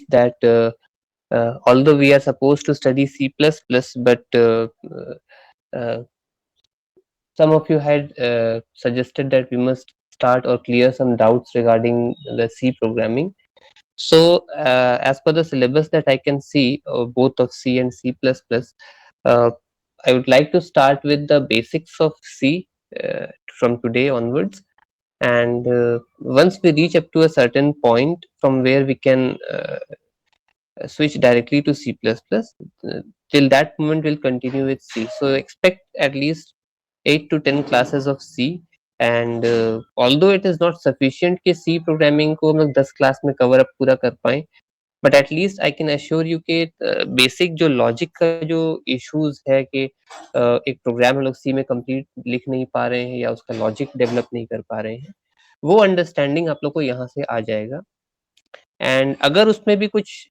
that although we are supposed to study C++, but uh, some of you had suggested that we must start or clear some doubts regarding the C programming. So, as per the syllabus that I can see, both of C and C++, uh, I would like to start with the basics of C from today onwards. And once we reach up to a certain point from where we can switch directly to C++, till that moment we'll continue with C. So expect at least 8 to 10 classes of C. And although it is not sufficient कि C programming को हम लोग 10 class में cover up पूरा कर पाएं, but at least I can assure you कि basic जो लॉजिक का जो इश्यूज है कि एक प्रोग्राम हम लोग सी में कंप्लीट लिख नहीं पा रहे हैं या उसका लॉजिक डेवलप नहीं कर पा रहे हैं, वो अंडरस्टैंडिंग आप लोग को यहाँ से आ जाएगा. एंड अगर उसमें भी कुछ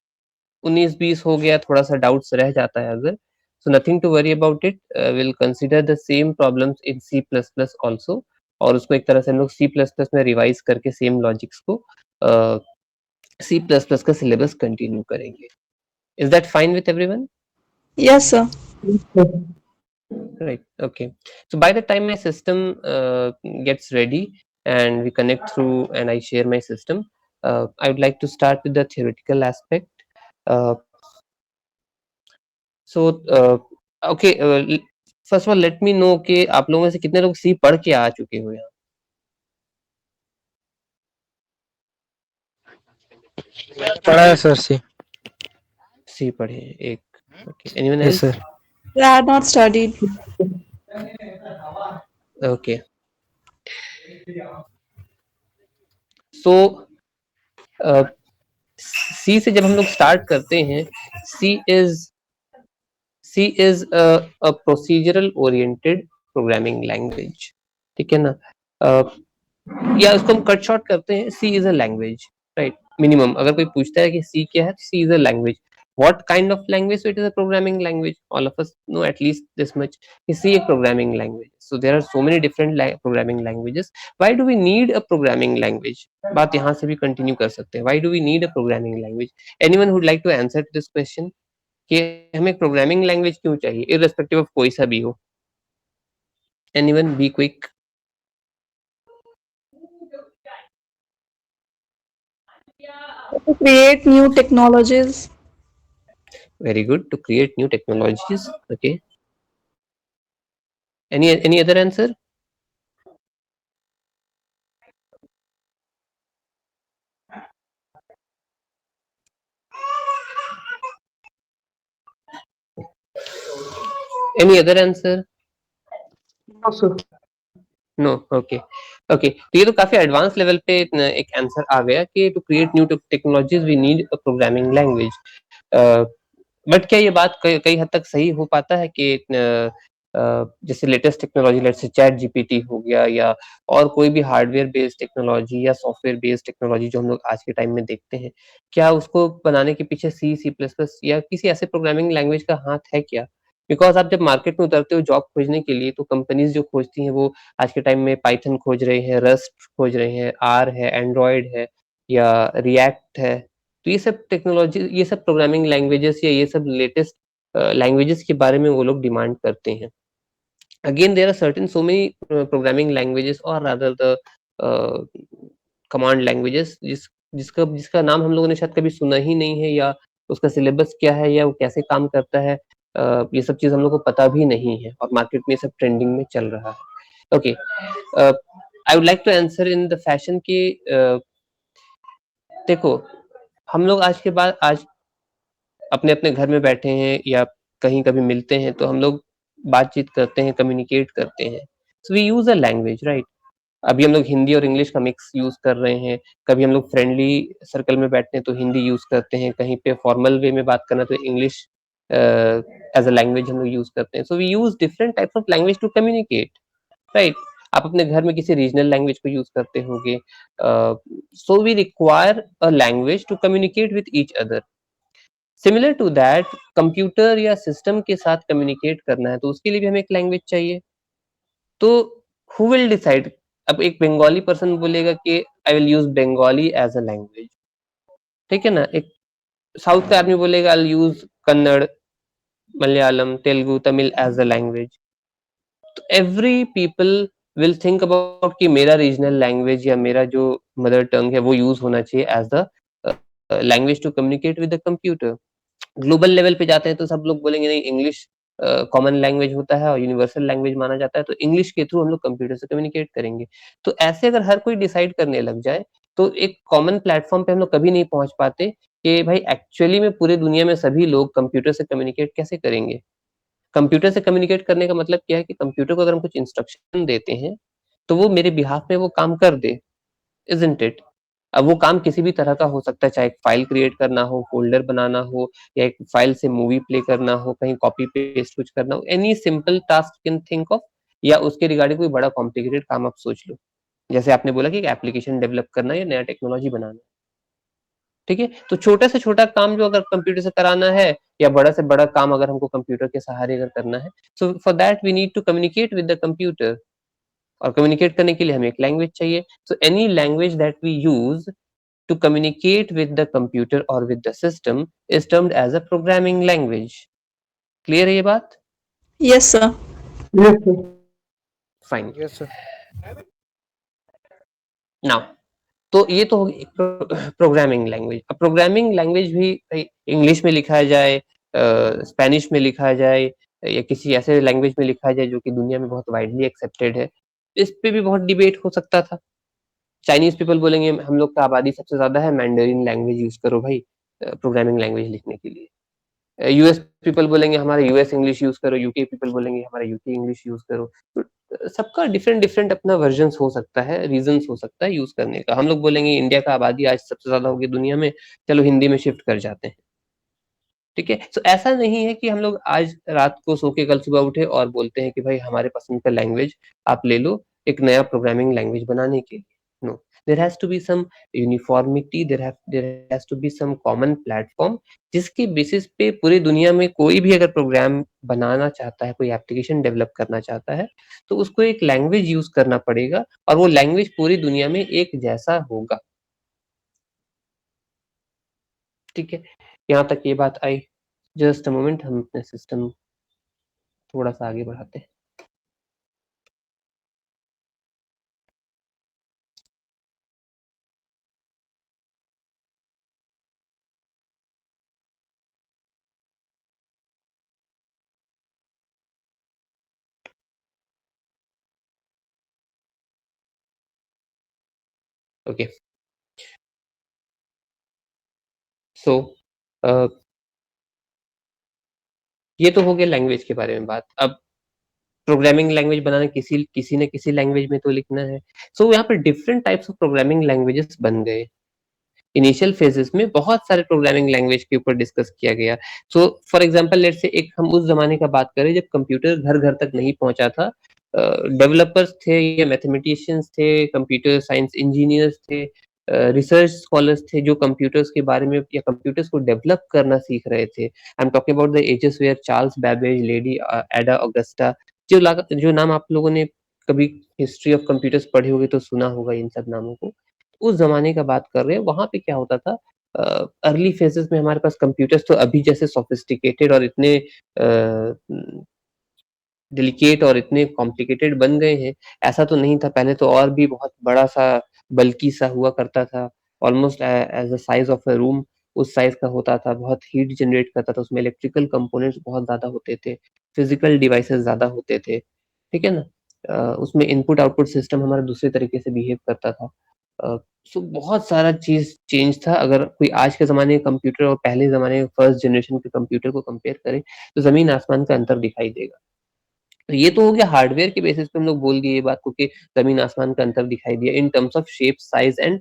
19-20 हो गया, थोड़ा सा डाउट्स रह जाता है अगर, so nothing to worry about it, will consider the same problems in C plus plus also, और उसको एक तरह से हम लोग सी प्लस प्लस में रिवाइज करके सेम लॉजिक्स को सी प्लस प्लस का सिलेबस कंटिन्यू करेंगे. Is that fine with everyone? Yes, sir. Right, okay. So by the time my system gets ready and we connect through and I share my system, I would like to start with the theoretical aspect. So okay, first of all let me know कि आप लोगों में से कितने लोग सी पढ़ के आ चुके हो यहाँ? पढ़ा है सर सी. सी पढ़े हैं एक. Okay, anyone Yes, else? sir. I had not studied. Okay. So सी से जब हम लोग स्टार्ट करते हैं, C is a procedural oriented programming language. ठीक है ना? या उसको हम कट शॉर्ट करते हैं, C is a language, right? Minimum अगर कोई पूछता है कि सी क्या है, C is a language. What kind of language? So it is a programming language. All of us know at least this much. Is C a programming language? So there are so many different programming languages. Why do we need a programming language? बात यहाँ से भी continue कर सकते हैं. Why do we need a programming language? Anyone who would like to answer to this question? कि हमें programming language क्यों चाहिए, irrespective of कोई सा भी हो? Anyone? Be quick. To create new technologies. Very good. To create new technologies. Okay. Any other answer? Any other answer? No, sir. No. Okay okay, तो ये तो काफी एडवांस लेवल पे एक आंसर आ गया कि to create new technologies we need a programming language. But क्या ये बात कई हद तक सही हो पाता है कि जैसे latest technology, let's say chat GPT हो गया या और कोई भी हार्डवेयर बेस्ड टेक्नोलॉजी या सॉफ्टवेयर बेस्ड टेक्नोलॉजी जो हम लोग आज के टाइम में देखते हैं, क्या उसको बनाने के पीछे सी सी प्लस प्लस या किसी ऐसे प्रोग्रामिंग लैंग्वेज का हाथ है क्या? बिकॉज आप जब मार्केट में उतरते हो जॉब खोजने के लिए, तो कंपनीज जो खोजती हैं वो आज के टाइम में पाइथन खोज रहे हैं, रस्ट खोज रहे हैं, आर है, एंड्रॉयड है या रिएक्ट है. तो ये सब टेक्नोलॉजी, ये सब प्रोग्रामिंग लैंग्वेजेस या ये सब लेटेस्ट लैंग्वेजेस के बारे में वो लोग डिमांड करते हैं. Again there are certain so many programming languages और रादर द कमांड लैंग्वेजेस जिसका नाम हम लोगों ने शायद कभी सुना ही नहीं है, या उसका सिलेबस क्या है या वो कैसे काम करता है, ये सब चीज हम लोग को पता भी नहीं है, और मार्केट में सब ट्रेंडिंग में चल रहा है. Okay, I would like to answer in the fashion की देखो, हम लोग आज अपने अपने घर में बैठे हैं या कहीं कभी मिलते हैं तो हम लोग बातचीत करते हैं, कम्युनिकेट करते हैं. So we use a language, right? अभी हम लोग हिंदी और इंग्लिश का मिक्स यूज कर रहे हैं. कभी हम लोग फ्रेंडली सर्कल में बैठते हैं तो हिंदी यूज करते हैं, कहीं पे फॉर्मल वे में बात करना तो इंग्लिश एज अ लैंग्वेज हम लोग यूज करते हैं. So we use different types of language to communicate, right? आप अपने घर में किसी रीजनल लैंग्वेज को यूज करते होंगे. So we require a language to communicate with each other. Similar to that, computer या सिस्टम के साथ कम्युनिकेट करना है तो उसके लिए भी हमें एक लैंग्वेज चाहिए. तो हु विल डिसाइड? अब एक बंगाली पर्सन बोलेगा कि I will use Bengali as a language, ठीक है ना? एक साउथ का आदमी बोलेगा I use Kannada, Malayalam, Telugu, Tamil as a language. तो every people will think about कि मेरा रीजनल लैंग्वेज या मेरा जो मदर टंग है वो यूज होना चाहिए as the language to communicate with the computer. Global level पे जाते हैं तो सब लोग बोलेंगे नहीं, इंग्लिश कॉमन लैंग्वेज होता है और यूनिवर्सल लैंग्वेज माना जाता है, तो इंग्लिश के थ्रू हम लोग कंप्यूटर से कम्युनिकेट करेंगे। तो ऐसे अगर हर कोई डिसाइड करने लग जाए तो एक कॉमन प्लेटफॉर्म पे हम लोग कभी नहीं पहुंच पाते कि भाई एक्चुअली में पूरे दुनिया में सभी लोग कंप्यूटर से कम्युनिकेट कैसे करेंगे। कंप्यूटर से कम्युनिकेट करने का मतलब क्या है कि कंप्यूटर को अगर हम कुछ इंस्ट्रक्शन देते हैं तो वो मेरे बिहाफ में वो काम कर दे, इजंट इट। अब वो काम किसी भी तरह का हो सकता है, चाहे एक फाइल क्रिएट करना हो, फोल्डर बनाना हो, या एक फाइल से मूवी प्ले करना हो, कहीं कॉपी पेस्ट कुछ करना हो, any simple task can think of, या उसके रिगार्डिंग कोई बड़ा कॉम्प्लिकेटेड काम आप सोच लो। जैसे आपने बोला कि एक एप्लीकेशन डेवलप करना या नया टेक्नोलॉजी बनाना, ठीक है। तो छोटे से छोटा काम जो अगर कंप्यूटर से कराना है, या बड़ा से बड़ा काम अगर हमको कंप्यूटर के सहारे अगर करना है, so for that we need to communicate with the computer. और कम्युनिकेट करने के लिए हमें एक लैंग्वेज चाहिए। So any language that we use to communicate with the computer or with the system is termed as a programming language. Clear है ये बात? Yes, sir. Yes, sir. Fine. Yes, sir. Now, तो ये तो होगी programming language. अब programming language भी English में लिखा जाए, स्पेनिश में लिखा जाए, या किसी ऐसे लैंग्वेज में लिखा जाए जो कि दुनिया में बहुत वाइडली एक्सेप्टेड है, इस पे भी बहुत डिबेट हो सकता था। चाइनीज पीपल बोलेंगे हम लोग का आबादी सबसे ज्यादा है, मैंडरीन लैंग्वेज यूज करो भाई प्रोग्रामिंग लैंग्वेज लिखने के लिए। यूएस पीपल बोलेंगे हमारा यूएस इंग्लिश यूज करो, यूके पीपल बोलेंगे हमारा यूके इंग्लिश यूज करो। तो सबका डिफरेंट डिफरेंट अपना वर्जन हो सकता है, रीजन हो सकता है यूज करने का। हम लोग बोलेंगे इंडिया का आबादी आज सबसे ज्यादा होगी दुनिया में, चलो हिंदी में शिफ्ट कर जाते हैं, ठीक है। तो ऐसा नहीं है कि हम लोग आज रात को सो के कल सुबह उठे और बोलते हैं कि भाई हमारे पसंद का लैंग्वेज आप ले लो एक नया प्रोग्रामिंग लैंग्वेज बनाने के लिए। No, there has to be some uniformity, there has to be some common platform, जिसके बेसिस पे पूरी दुनिया में कोई भी अगर प्रोग्राम बनाना चाहता है, कोई एप्लीकेशन डेवलप करना चाहता है, तो उसको एक लैंग्वेज यूज करना पड़ेगा और वो लैंग्वेज पूरी दुनिया में एक जैसा होगा, ठीक है। यहाँ तक ये बात आई। जस्ट अ मोमेंट, हम अपने सिस्टम थोड़ा सा आगे बढ़ाते हैं। ओके, सो ये तो हो गया लैंग्वेज के बारे में बात। अब प्रोग्रामिंग लैंग्वेज बनाना किसी किसी ने किसी लैंग्वेज में तो लिखना है। सो यहाँ पर different types of programming languages बन गए। इनिशियल फेजेस में बहुत सारे प्रोग्रामिंग लैंग्वेज के ऊपर डिस्कस किया गया। So for example let's say एक हम उस जमाने का बात करें जब कंप्यूटर घर घर तक नहीं पहुंचा था। डेवलपर्स थे या मैथमेटिशियंस थे, कंप्यूटर साइंस इंजीनियर्स थे, रिसर्च स्कॉलर्स थे जो कंप्यूटर्स के बारे में या कंप्यूटर्स को डेवलप करना सीख रहे थे। I am talking about the ages where Charles Babbage, Lady Ada Augusta, जो नाम आप लोगों ने कभी हिस्ट्री ऑफ कंप्यूटर्स पढ़े होगे तो सुना होगा इन सब नामों को। उस जमाने का बात कर रहे हैं, वहां पे क्या होता था, अर्ली फेजेस में हमारे पास कंप्यूटर्स तो अभी जैसे सोफिस्टिकेटेड और इतने डेलिकेट और इतने कॉम्प्लिकेटेड बन गए हैं, ऐसा तो नहीं था। पहले तो और भी बहुत बड़ा सा बल्कि सा हुआ करता था, almost as the size of a room उस साइज का होता था, बहुत हीट जनरेट करता था, उसमें इलेक्ट्रिकल कंपोनेंट्स बहुत ज्यादा होते थे, फिजिकल डिवाइसेस ज्यादा होते थे, ठीक है ना। उसमें इनपुट आउटपुट सिस्टम हमारा दूसरे तरीके से बिहेव करता था। सो बहुत सारा चीज चेंज था। अगर कोई आज के जमाने के कंप्यूटर और पहले जमाने के फर्स्ट जनरेशन के कंप्यूटर को कंपेयर करें तो जमीन आसमान का अंतर दिखाई देगा। तो ये तो हो गया हार्डवेयर के बेसिस पे हम लोग बोल दिए ये बात को कि जमीन आसमान का अंतर दिखाई दिया in terms of shape, size and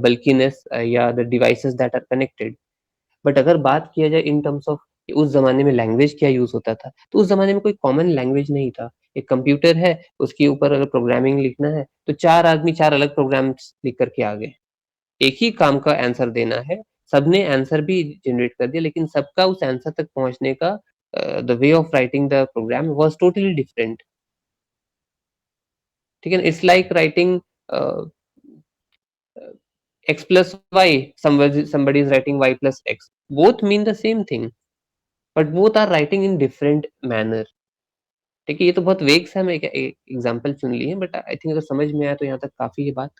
bulkiness या the devices that are connected. But अगर बात किया जाए इन टर्म्स ऑफ उस जमाने में लैंग्वेज क्या यूज होता था, तो उस जमाने में कोई कॉमन लैंग्वेज नहीं था। एक कंप्यूटर है, उसके ऊपर अगर प्रोग्रामिंग लिखना है तो चार आदमी चार अलग प्रोग्राम्स लिख करके आ गए, एक ही काम का आंसर देना है, सबने आंसर भी जनरेट कर दिया, लेकिन सबका उस आंसर तक पहुंचने का the way of writing the program was totally different, ठीक है। It's like writing x plus y, somebody is writing y plus x, both mean the same thing, but both are writing in different manner. ठीक है, ये तो बहुत वेग सा मैं एक एग्जांपल चुन ली है, बट आई थिंक अगर समझ में आया तो यहाँ तक काफी है बात।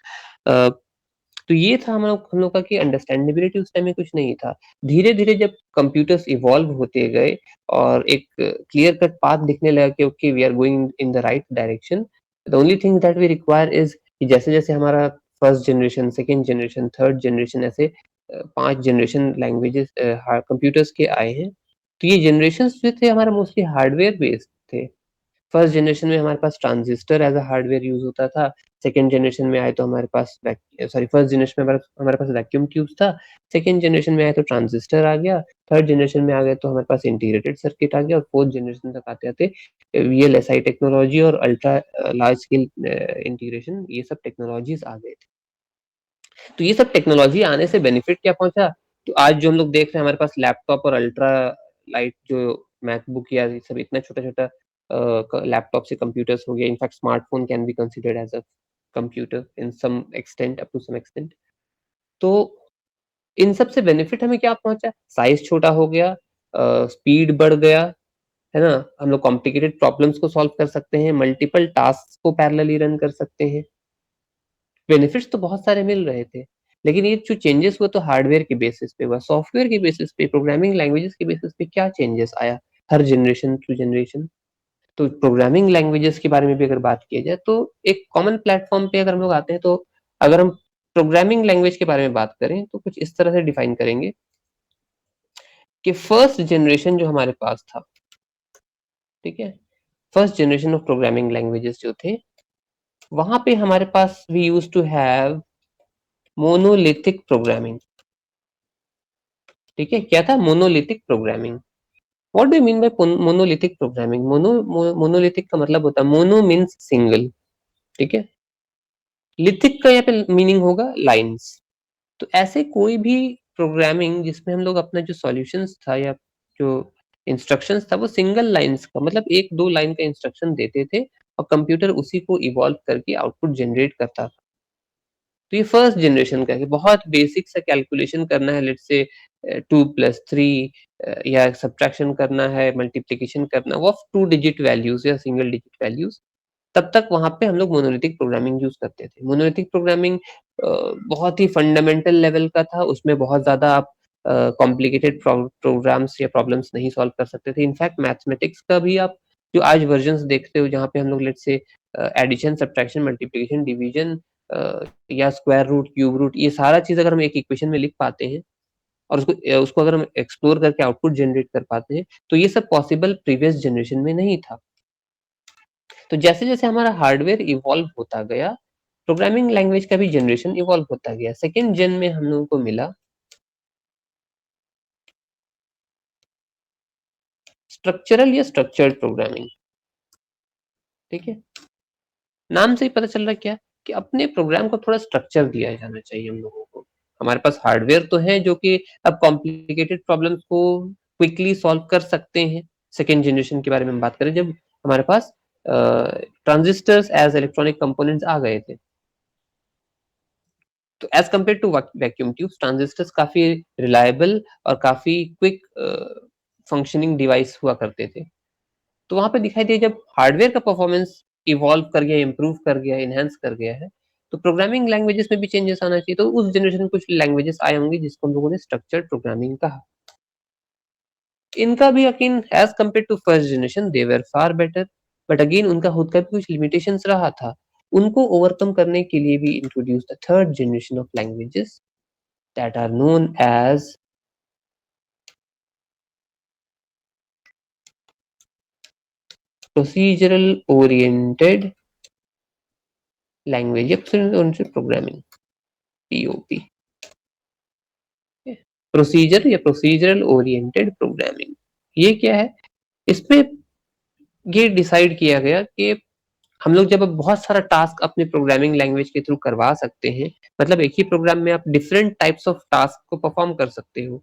तो ये था हम लोग का कि अंडरस्टैंडेबिलिटी उस टाइम में कुछ नहीं था। धीरे-धीरे जब कंप्यूटर्स इवॉल्व होते गए और एक क्लियर कट पाथ दिखने लगा कि okay we are going in the right direction, the only thing that we require is कि जैसे-जैसे हमारा first generation, second generation, third generation ऐसे 5 जनरेशन लैंग्वेजेस कंप्यूटर्स के आए हैं। तो ये जनरेशंस जो थे हमारा मोस्टली हार्डवेयर बेस्ड थे। फर्स्ट जनरेशन में हमारे पास transistor as a hardware use होता था। सेकंड जनरेशन में आए तो हमारे पास फर्स्ट जनरेशन में हमारे पास वैक्यूम ट्यूब्स था। सेकंड जनरेशन में आए तो ट्रांजिस्टर आ गया। थर्ड जनरेशन में आ गए तो हमारे पास इंटीग्रेटेड सर्किट आ गया और फोर्थ जनरेशन तक आते-आते वीएलएसआई टेक्नोलॉजी और अल्ट्रा लार्ज स्केल इंटीग्रेशन, ये सब टेक्नोलॉजीज आ गए थे। तो ये सब टेक्नोलॉजी आने से बेनिफिट क्या पहुंचा? तो आज जो हम लोग देख रहे हैं हमारे पास लैपटॉप और अल्ट्रा लाइट जो मैकबुक या ये सब इतना छोटा-छोटा लैपटॉप से कंप्यूटर्स हो गया। In fact smartphone can be considered as a computer in some extent, up to some extent. तो इन सब से बेनिफिट हमें क्या पहुंचा? साइज छोटा हो गया, स्पीड बढ़ गया, है ना? हम लोग कॉम्प्लिकेटेड प्रॉब्लम्स को सॉल्व कर सकते हैं, मल्टीपल टास्क को पैरेलली रन कर सकते हैं। बेनिफिट्स तो बहुत सारे मिल रहे थे, लेकिन ये जो चेंजेस हुआ तो हार्डवेयर के बेसिस पे हुआ, सॉफ्टवेयर के बेसिस पे, प्रोग्रामिंग लैंग्वेजेस के बेसिस पे क्या चेंजेस आया हर जनरेशन टू जनरेशन। तो प्रोग्रामिंग लैंग्वेजेस के बारे में भी अगर बात की जाए तो एक कॉमन प्लेटफॉर्म पे अगर हम लोग आते हैं तो अगर हम प्रोग्रामिंग लैंग्वेज के बारे में बात करें तो कुछ इस तरह से डिफाइन करेंगे कि फर्स्ट जनरेशन जो हमारे पास था, ठीक है, first generation of programming languages जो थे, वहां पे हमारे पास we use to have monolithic programming. ठीक है, क्या था? Monolithic programming. What do you mean by monolithic programming? Monolithic का मतलब होता है, मोनो मीन्स सिंगल, ठीक है, लिथिक का यहाँ पे मीनिंग होगा लाइन्स। तो ऐसे कोई भी प्रोग्रामिंग जिसमें हम लोग अपना जो सॉल्यूशंस था या जो इंस्ट्रक्शंस था वो सिंगल लाइन्स का, मतलब 1-2 लाइन का इंस्ट्रक्शन देते थे और कंप्यूटर उसी को इवॉल्व करके आउटपुट जनरेट करता था। तो ये फर्स्ट जनरेशन का है, बहुत बेसिक सा कैलकुलेशन करना है, लेट्स से 2 + 3 या सब्ट्रैक्शन करना है, मल्टीप्लिकेशन करना, वो 2 डिजिट वैल्यूज या सिंगल डिजिट वैल्यूज, तब तक वहां पे हम लोग मोनोलिथिक प्रोग्रामिंग यूज करते थे। मोनोलिथिक प्रोग्रामिंग बहुत ही फंडामेंटल लेवल का था, उसमें बहुत ज्यादा आप कॉम्प्लिकेटेड प्रोग्राम्स या प्रॉब्लम्स नहीं सॉल्व कर सकते थे। इनफैक्ट मैथमेटिक्स का भी आप जो आज वर्जन्स देखते हो जहाँ पे हम लोग let's say addition, subtraction, multiplication, division या स्क्वायर रूट, क्यूब रूट, ये सारा चीज अगर हम एक इक्वेशन में लिख पाते हैं और उसको अगर हम एक्सप्लोर करके आउटपुट जनरेट कर पाते हैं, तो ये सब पॉसिबल प्रीवियस जनरेशन में नहीं था। तो जैसे-जैसे हमारा हार्डवेयर इवॉल्व होता गया, प्रोग्रामिंग लैंग्वेज का भी जनरेशन इवॉल्व होता गया। सेकंड जेन में हम लोगों को मिला स्ट्रक्चरल या स्ट्रक्चर्ड प्रोग्रामिंग। ठीक है, नाम से ही पता चल रहा है क्या कि अपने प्रोग्राम को थोड़ा स्ट्रक्चर दिया जाना चाहिए हम लोगों को। हमारे पास हार्डवेयर तो है जो कि अब कॉम्प्लिकेटेड प्रॉब्लम्स को क्विकली सॉल्व कर सकते हैं। सेकेंड जनरेशन के बारे में हम बात करें, जब हमारे पास ट्रांजिस्टर्स एज इलेक्ट्रॉनिक कंपोनेंट्स आ गए थे, तो as compared to vacuum tubes, transistors काफी रिलायबल और काफी क्विक फंक्शनिंग डिवाइस हुआ करते थे। तो वहां पे दिखाई दिया जब हार्डवेयर का परफॉर्मेंस इवॉल्व कर गया, इम्प्रूव कर गया, इनहेंस कर गया है, तो प्रोग्रामिंग लैंग्वेजेस में भी चेंजेस आना चाहिए। तो उस जनरेशन में कुछ लैंग्वेजेस आए होंगे जिसको हम लोगों ने स्ट्रक्चर्ड प्रोग्रामिंग कहा। इनका भी यकीन as compared to first generation they were far better, but again उनका खुद का भी कुछ लिमिटेशंस रहा था। उनको ओवरकम करने के लिए भी introduce the third generation of languages that are known as procedural oriented language oriented programming, POP। Procedure या प्रोसीजरल ओरिएंटेड प्रोग्रामिंग, ये क्या है? इसमें ये डिसाइड किया गया कि हम लोग जब बहुत सारा टास्क अपने प्रोग्रामिंग लैंग्वेज के थ्रू करवा सकते हैं, मतलब एक ही प्रोग्राम में आप डिफरेंट टाइप्स ऑफ टास्क को परफॉर्म कर सकते हो,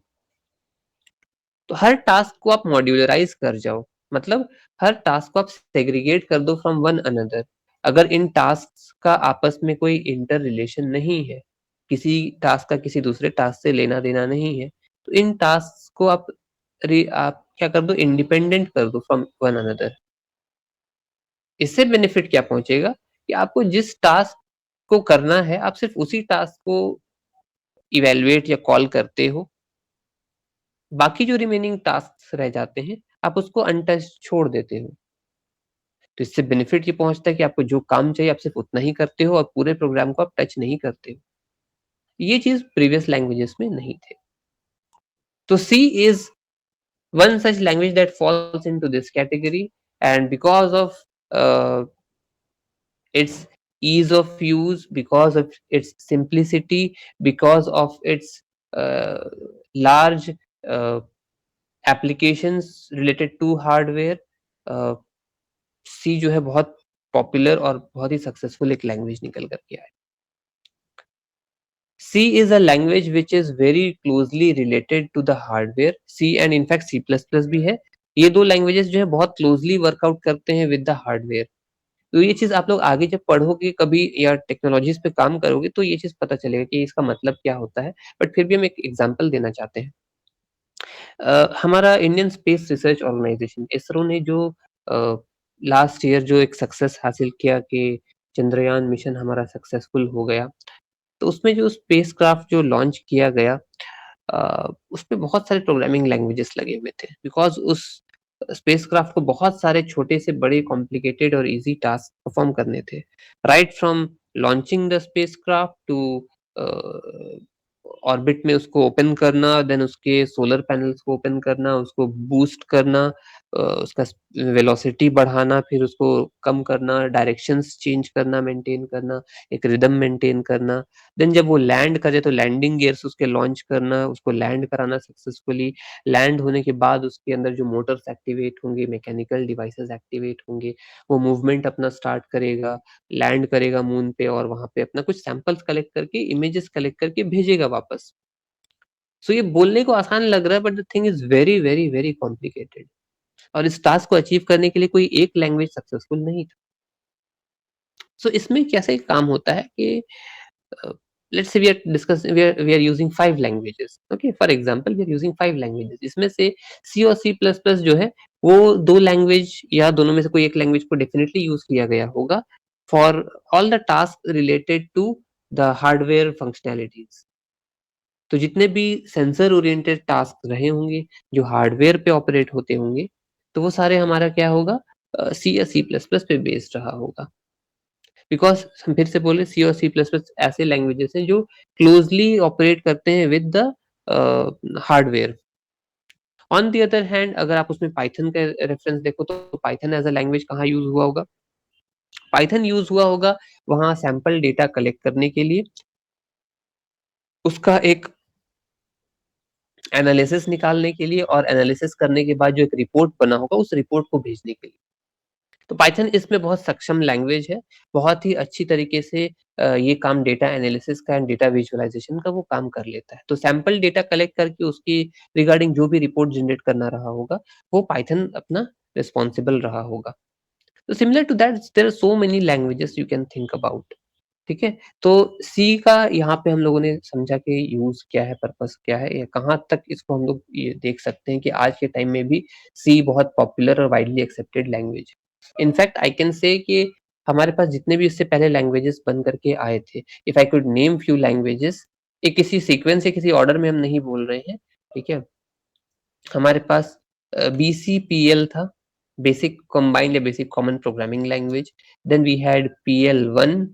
तो हर टास्क को आप मॉड्यूलराइज कर जाओ, मतलब हर टास्क को आप सेग्रीगेट कर दो फ्रॉम वन अनदर। अगर इन टास्क का आपस में कोई इंटर रिलेशन नहीं है, किसी टास्क का किसी दूसरे टास्क से लेना देना नहीं है, तो इन टास्क को आप क्या कर दो, इंडिपेंडेंट कर दो फ्रॉम वन अनदर। इससे बेनिफिट क्या पहुंचेगा कि आपको जिस टास्क को करना है आप सिर्फ उसी टास्क को इवेलुएट या कॉल करते हो, बाकी जो रिमेनिंग टास्क रह जाते हैं आप उसको अनटच छोड़ देते हो। तो इससे बेनिफिट ये पहुंचता है कि आपको जो काम चाहिए आप सिर्फ उतना ही करते हो और पूरे प्रोग्राम को आप टच नहीं करते हो। ये चीज प्रीवियस लैंग्वेजेस में नहीं थे। तो C is one such language that falls into this category, and because of its ease of use, because of its simplicity, because of its large uh, applications related to hardware, C जो है बहुत popular और बहुत ही successful एक language निकल करके आया। C is a language which is very closely related to the hardware. C and in fact C++ भी है। ये दो लैंग्वेजेस जो है बहुत क्लोजली वर्कआउट करते हैं विद द हार्डवेयर। तो ये चीज आप लोग आगे जब पढ़ोगे कभी या टेक्नोलॉजीज पे काम करोगे तो ये चीज पता चलेगा कि इसका मतलब क्या होता है। बट फिर भी हम एक एग्जांपल देना चाहते हैं। हमारा Indian space research organisation ISRO ने जो लास्ट ईयर जो एक सक्सेस हासिल किया कि चंद्रयान मिशन हमारा सक्सेसफुल हो गया, तो उसमें जो स्पेसक्राफ्ट जो लॉन्च किया गया उसमें बहुत सारे प्रोग्रामिंग लैंग्वेजेस लगे हुए थे, बिकॉज उस स्पेसक्राफ्ट को बहुत सारे छोटे से बड़े कॉम्प्लिकेटेड और इजी टास्क परफॉर्म करने थे, right from launching the spacecraft to orbit में उसको ओपन करना, देन उसके सोलर पैनल्स को ओपन करना, उसको बूस्ट करना, उसका वेलोसिटी बढ़ाना, फिर उसको कम करना, डायरेक्शंस चेंज करना, मेंटेन करना, एक रिदम मेंटेन करना, देन जब वो लैंड करे तो लैंडिंग गियर्स उसके लॉन्च करना, उसको लैंड कराना सक्सेसफुली, लैंड होने के बाद उसके अंदर जो मोटर्स एक्टिवेट होंगे, मैकेनिकल डिवाइसेस एक्टिवेट होंगे, वो मूवमेंट अपना स्टार्ट करेगा, लैंड करेगा मून पे और वहां पे अपना कुछ सैंपल्स कलेक्ट करके, इमेजेस कलेक्ट करके भेजेगा वापस। सो ये बोलने को आसान लग रहा है but the thing is very very very complicated, और इस टास्क को अचीव करने के लिए कोई एक लैंग्वेज सक्सेसफुल नहीं था। सो इसमें कैसे काम होता है कि let's say we are using 5 languages, okay, for example we are using 5 languages, इसमें से C और C++ जो है वो दो लैंग्वेज या दोनों में से कोई एक लैंग्वेज को डेफिनेटली यूज किया गया होगा for all the task related to the hardware functionalities. तो जितने भी सेंसर ओरिएंटेड टास्क रहे होंगे जो हार्डवेयर पे ऑपरेट होते होंगे तो वो सारे हमारा क्या होगा, C या C++ पे बेस्ड रहा होगा। बिकॉज हम फिर से बोले C और C++ ऐसे लैंग्वेजेस हैं जो क्लोजली ऑपरेट करते हैं with the hardware. On the other hand अगर आप उसमें पाइथन का रेफरेंस देखो तो पाइथन एज अ लैंग्वेज कहाँ यूज हुआ होगा, पाइथन यूज हुआ होगा वहां सैंपल डेटा कलेक्ट करने के लिए, उसका एक एनालिसिस निकालने के लिए, और एनालिसिस करने के बाद जो एक रिपोर्ट बना होगा उस रिपोर्ट को भेजने के लिए। तो पाइथन इसमें बहुत सक्षम लैंग्वेज है, बहुत ही अच्छी तरीके से ये काम डेटा एनालिसिस का एंड डेटा विजुअलाइजेशन का वो काम कर लेता है। तो सैंपल डेटा कलेक्ट करके उसकी रिगार्डिंग जो भी रिपोर्ट जनरेट करना रहा होगा वो पाइथन अपना रिस्पॉन्सिबल रहा होगा। तो similar to that there are so many languages you can think about, ठीक है। तो सी का यहाँ पे हम लोगों ने समझा कि यूज क्या है, पर्पस क्या है, या कहाँ तक इसको हम लोग ये देख सकते हैं कि आज के टाइम में भी सी बहुत पॉपुलर और वाइडली एक्सेप्टेड लैंग्वेज है। इनफैक्ट आई कैन से कि हमारे पास जितने भी इससे पहले लैंग्वेजेस बन करके आए थे, if I could name few languages, ये किसी सीक्वेंस या किसी ऑर्डर में हम नहीं बोल रहे हैं, ठीक है। हमारे पास BCPL था, बेसिक कंबाइंड या basic common programming language, then we had PL1,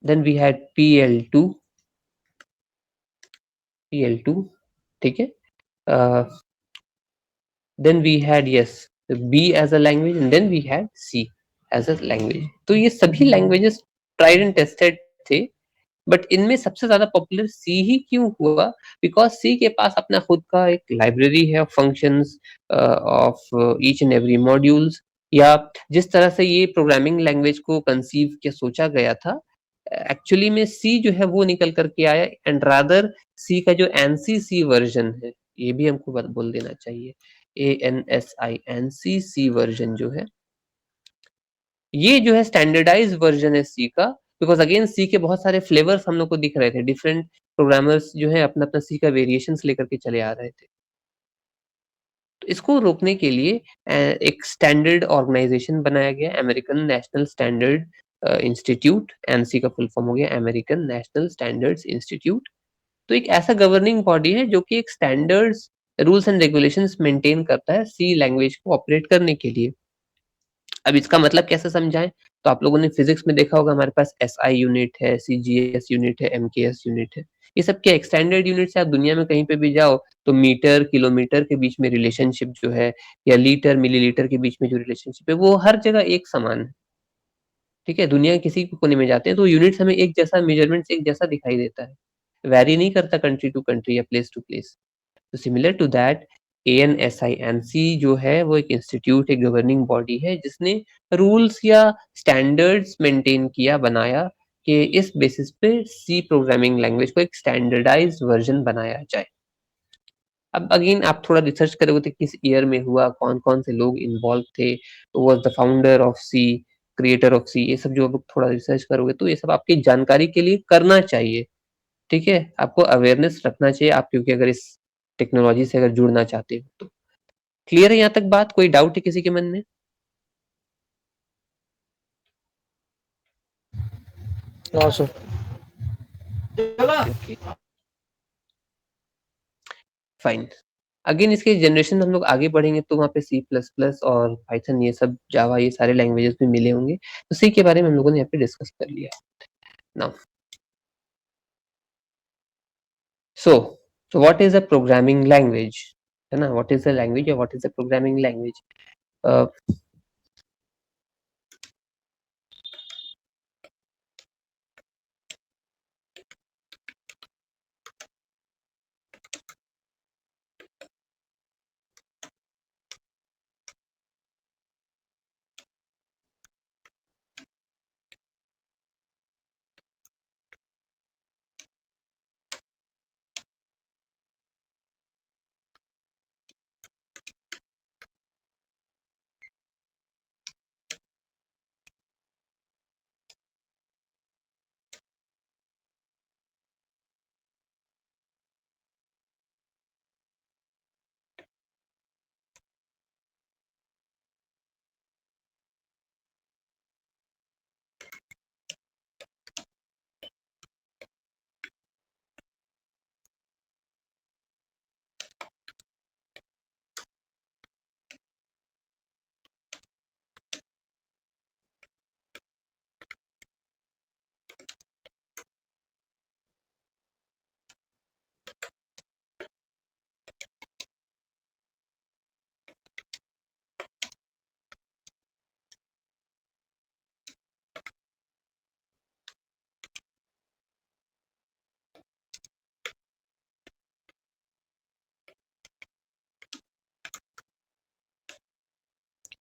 then we had PL2, ठीक है। Then we had B as a language and then we had C as a language। तो ये सभी लैंग्वेजेस ट्राइड एंड टेस्टेड थे, but इनमें सबसे ज्यादा popular C ही क्यों हुआ, बिकॉज C के पास अपना खुद का एक लाइब्रेरी है functions of each and every modules, या जिस तरह से ये प्रोग्रामिंग लैंग्वेज को कंसीव किया सोचा गया था एक्चुअली में C जो है वो निकल करके आया, एंड रादर C का जो ANSI वर्जन है, ये भी हमको बोल देना चाहिए, ANSI C वर्जन जो है, ये जो है स्टैंडर्डाइज वर्जन है C का, बिकॉज अगेन C के बहुत सारे फ्लेवर्स हम लोग को दिख रहे थे, डिफरेंट प्रोग्रामर्स जो है अपना अपना सी का वेरिएशंस लेकर के चले आ रहे थे। तो इसको रोकने के लिए एक स्टैंडर्ड ऑर्गेनाइजेशन बनाया गया, American national standard institute, NC का फुल फॉर्म हो गया अमेरिकन नेशनल स्टैंडर्ड्स इंस्टीट्यूट। तो एक ऐसा गवर्निंग बॉडी है जो कि एक standards, rules and regulations maintain करता है सी लैंग्वेज को ऑपरेट करने के लिए। अब इसका मतलब कैसे समझाएं? तो आप लोगों ने फिजिक्स में देखा होगा, हमारे पास एसआई यूनिट है, सीजीएस यूनिट है, एमकेएस यूनिट है। ये सब क्या एक्सटेंडेड यूनिट्स है। आप दुनिया में कहीं पे भी जाओ तो मीटर किलोमीटर के बीच में रिलेशनशिप जो है, या लीटर मिलीलीटर के बीच में जो रिलेशनशिप है, वो हर जगह एक समान है। ठीक है, दुनिया के किसी भी कोने में जाते हैं तो यूनिट्स हमें एक जैसा, मेजरमेंट्स एक जैसा दिखाई देता है, वैरी नहीं करता कंट्री टू कंट्री या प्लेस टू प्लेस। तो सिमिलर टू दैट ANSI जो है वो एक इंस्टीट्यूट, एक गवर्निंग बॉडी है जिसने रूल्स या स्टैंडर्ड्स मेंटेन किया, बनाया कि इस बेसिस पे सी प्रोग्रामिंग लैंग्वेज को एक स्टैंडर्डाइज्ड वर्जन बनाया जाए। अब अगेन आप थोड़ा रिसर्च करोगे तो किस ईयर में हुआ, कौन कौन से लोग इन्वॉल्व थे, was the founder of C, creator of C, ये सब जो आप थोड़ा रिसर्च करोगे तो ये सब आपकी जानकारी के लिए करना चाहिए। ठीक है, आपको अवेयरनेस रखना चाहिए आप, क्योंकि अगर इस टेक्नोलॉजी से अगर जुड़ना चाहते हो तो। क्लियर है यहाँ तक बात? कोई डाउट है किसी के मन में? No, sir. Okay, fine. Again इसके जनरेशन हम लोग आगे बढ़ेंगे तो वहाँ पे सी प्लस प्लस और पाइथन, ये सब जावा, ये सारे लैंग्वेजेस भी मिले होंगे। तो सी के बारे में हम लोगों ने यहाँ पे डिस्कस कर लिया। Now so what is a programming language, है ना? what is a language or what is a programming language? uh,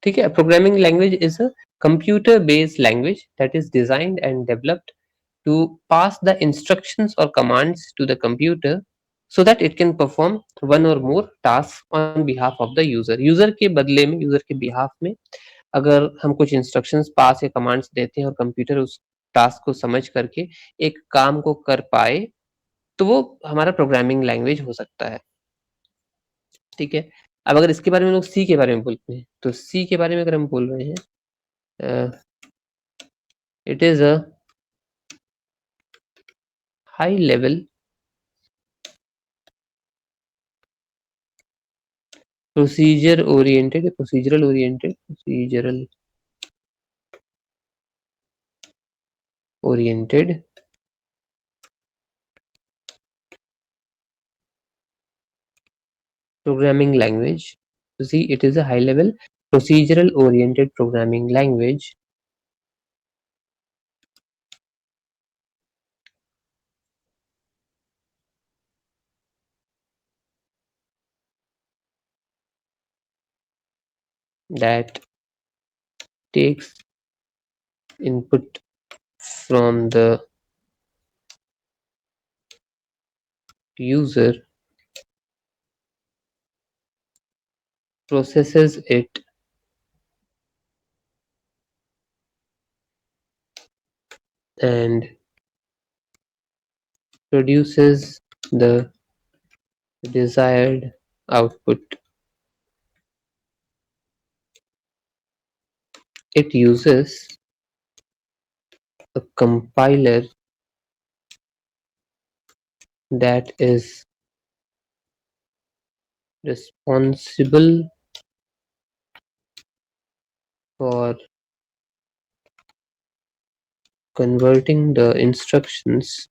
ठीक है, programming language is a computer based language that is designed and developed to pass the instructions or commands to the computer so that it can perform one or more tasks on behalf of the user. User के बदले में, user के behalf में अगर हम कुछ instructions पास या commands देते हैं और कंप्यूटर उस टास्क को समझ करके एक काम को कर पाए, तो वो हमारा प्रोग्रामिंग लैंग्वेज हो सकता है। ठीक है, अब अगर इसके बारे में लोग सी के बारे में बोलते हैं, तो सी के बारे में अगर हम बोल रहे हैं, it is a high level procedural oriented programming language. So see, it is a high level procedural oriented programming language that takes input from the user, processes it, and produces the desired output. It uses a compiler that is responsible for converting the instructions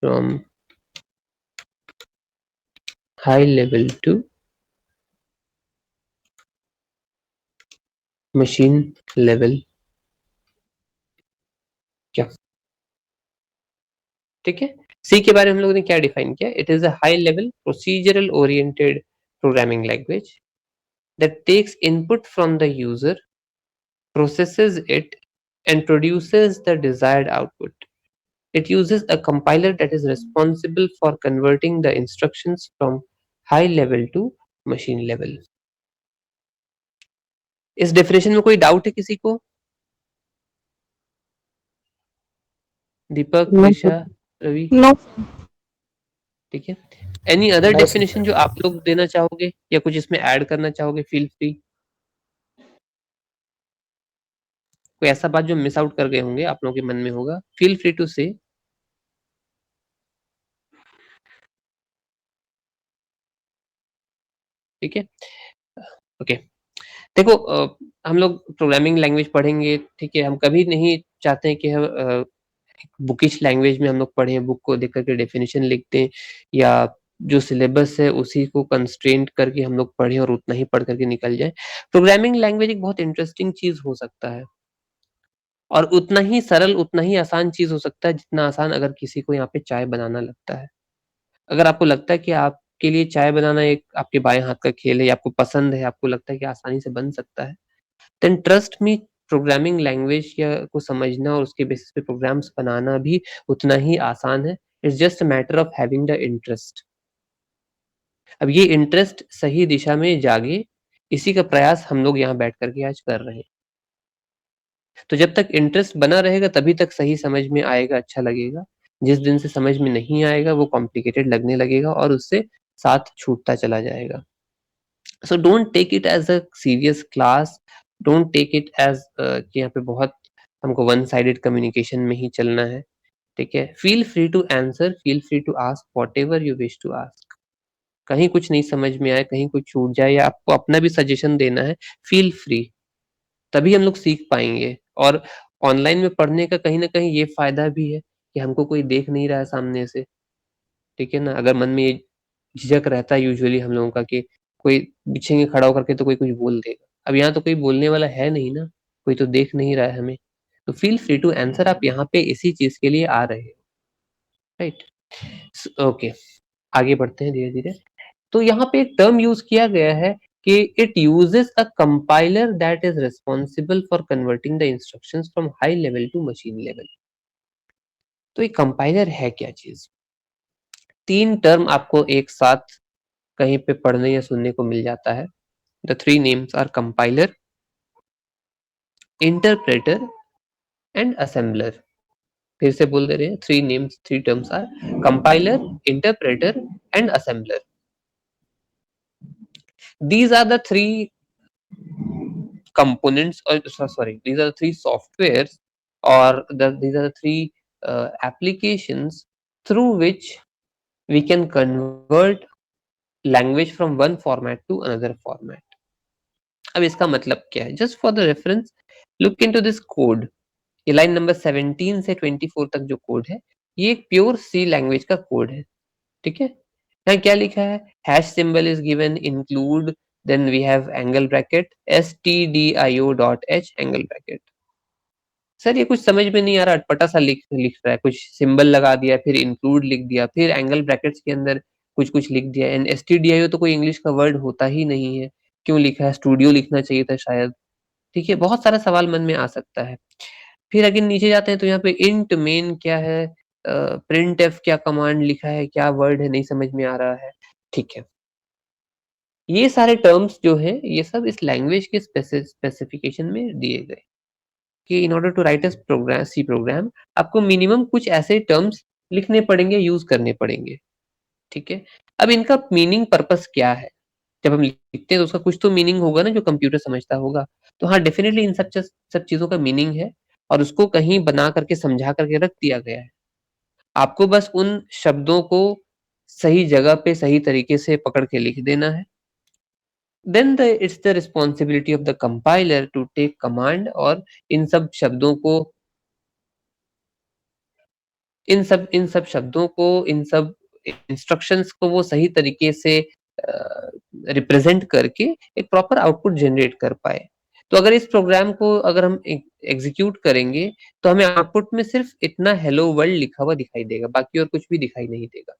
from high level to machine level. क्या ठीक है? सी के बारे में हम लोगों ने क्या डिफाइन किया? It is a high level procedural oriented programming language that takes input from the user, processes it, and produces the desired output. It uses a compiler that is responsible for converting the instructions from high level to machine level. इस definition में कोई doubt है किसी को? दीपक, No, Trisha, Ravi, No. ठीक है? Any other No, sir. Definition जो आप लोग देना चाहोगे या कुछ इसमें ऐड करना चाहोगे? Feel free. कोई ऐसा बात जो मिस आउट कर गए होंगे आप लोगों के मन में होगा, फील फ्री टू से. ठीक है, ओके. देखो, हम लोग प्रोग्रामिंग लैंग्वेज पढ़ेंगे, ठीक है. हम कभी नहीं चाहते हैं कि हम बुकिश लैंग्वेज में हम लोग पढ़ें, बुक को देख करके डेफिनेशन लिखते हैं, या जो सिलेबस है उसी को कंस्ट्रेंट करके हम लोग पढ़ें और उतना ही पढ़ करके निकल जाए. प्रोग्रामिंग लैंग्वेज एक बहुत इंटरेस्टिंग चीज हो सकता है, और उतना ही सरल, उतना ही आसान चीज हो सकता है जितना आसान अगर किसी को यहाँ पे चाय बनाना लगता है. अगर आपको लगता है कि आपके लिए चाय बनाना एक आपके बाएं हाथ का खेल है, या आपको पसंद है, आपको लगता है कि आसानी से बन सकता है, then trust me, programming language या को समझना और उसके बेसिस पे प्रोग्राम्स बनाना भी उतना ही आसान है. It's just a matter of having the interest. अब ये इंटरेस्ट सही दिशा में जागे, इसी का प्रयास हम लोग यहाँ बैठ करके आज कर रहे हैं. तो जब तक इंटरेस्ट बना रहेगा तभी तक सही समझ में आएगा, अच्छा लगेगा. जिस दिन से समझ में नहीं आएगा वो कॉम्प्लिकेटेड लगने लगेगा और उससे साथ छूटता चला जाएगा. So don't take it as a serious class. Don't take it as कि यहाँ पे बहुत हमको वन साइडेड कम्युनिकेशन में ही चलना है. ठीक है, feel free to answer, feel free to ask whatever you wish to ask. कहीं कुछ नहीं समझ में आए, कहीं कुछ छूट जाए, या आपको अपना भी सजेशन देना है, फील फ्री. तभी हम लोग सीख पाएंगे. और ऑनलाइन में पढ़ने का कहीं ना कहीं ये फायदा भी है कि हमको कोई देख नहीं रहा है सामने से. ठीक है ना? अगर मन में ये झिझक रहता है यूजुअली हम लोगों का कि कोई पीछे खड़ा होकर के तो कोई कुछ बोल देगा. अब यहाँ तो कोई बोलने वाला है नहीं ना, कोई तो देख नहीं रहा है हमें. तो फील फ्री टू आंसर. आप यहाँ पे इसी चीज के लिए आ रहे हो, राइट? ओके, आगे बढ़ते हैं धीरे धीरे. तो यहाँ पे एक टर्म यूज किया गया है कि it uses a compiler that is responsible for converting the instructions from high level to machine level. तो ये कंपाइलर है क्या चीज? 3 टर्म आपको एक साथ कहीं पे पढ़ने या सुनने को मिल जाता है. The 3 names are compiler, interpreter and assembler. फिर से बोल दे रहे हैं, 3 names, 3 terms are compiler, interpreter and assembler. These are the 3 components, or sorry, these are the 3 softwares, or these are the 3 applications through which we can convert language from one format to another format. अब इसका मतलब क्या है? Just for the reference, look into this code. ये line number 17 से 24 तक जो code है, ये एक प्योर सी लैंग्वेज का कोड है. ठीक है, यहाँ क्या लिखा है? Hash symbol is given, include, then we have angle bracket, stdio.h angle bracket. Sir ये कुछ समझ में नहीं आ रहा, अटपटा सा लिख रहा है, कुछ सिंबल लगा दिया, फिर इंक्लूड लिख दिया, फिर एंगल ब्रैकेट्स के अंदर कुछ कुछ लिख दिया. एंड stdio तो कोई इंग्लिश का वर्ड होता ही नहीं है, क्यों लिखा है? स्टूडियो लिखना चाहिए था शायद. ठीक है, बहुत सारा सवाल मन में आ सकता है. फिर अगेन नीचे जाते हैं तो यहाँ पे इंट मेन क्या है, प्रिंट एफ क्या कमांड लिखा है, क्या वर्ड है, नहीं समझ में आ रहा है. ठीक है, ये सारे टर्म्स जो है ये सब इस लैंग्वेज के स्पेसिफिकेशन में दिए गए. कि in order to write a program C program आपको मिनिमम कुछ ऐसे टर्म्स लिखने पड़ेंगे, यूज करने पड़ेंगे, ठीक है। अब इनका मीनिंग पर्पस क्या है? जब हम लिखते हैं तो उसका कुछ तो मीनिंग होगा ना जो कंप्यूटर समझता होगा। तो हाँ, डेफिनेटली इन सब चीजों का मीनिंग है और उसको कहीं बना करके समझा करके रख दिया गया है। आपको बस उन शब्दों को सही जगह पे सही तरीके से पकड़ के लिख देना है। Then it's the responsibility of the compiler to take command और इन सब शब्दों को इन सब शब्दों को इन सब इंस्ट्रक्शंस को वो सही तरीके से रिप्रेजेंट करके एक प्रॉपर आउटपुट जनरेट कर पाए। तो अगर इस प्रोग्राम को अगर हम एग्जीक्यूट करेंगे तो हमें आउटपुट में सिर्फ इतना हेलो वर्ल्ड लिखा हुआ दिखाई देगा, बाकी और कुछ भी दिखाई नहीं देगा,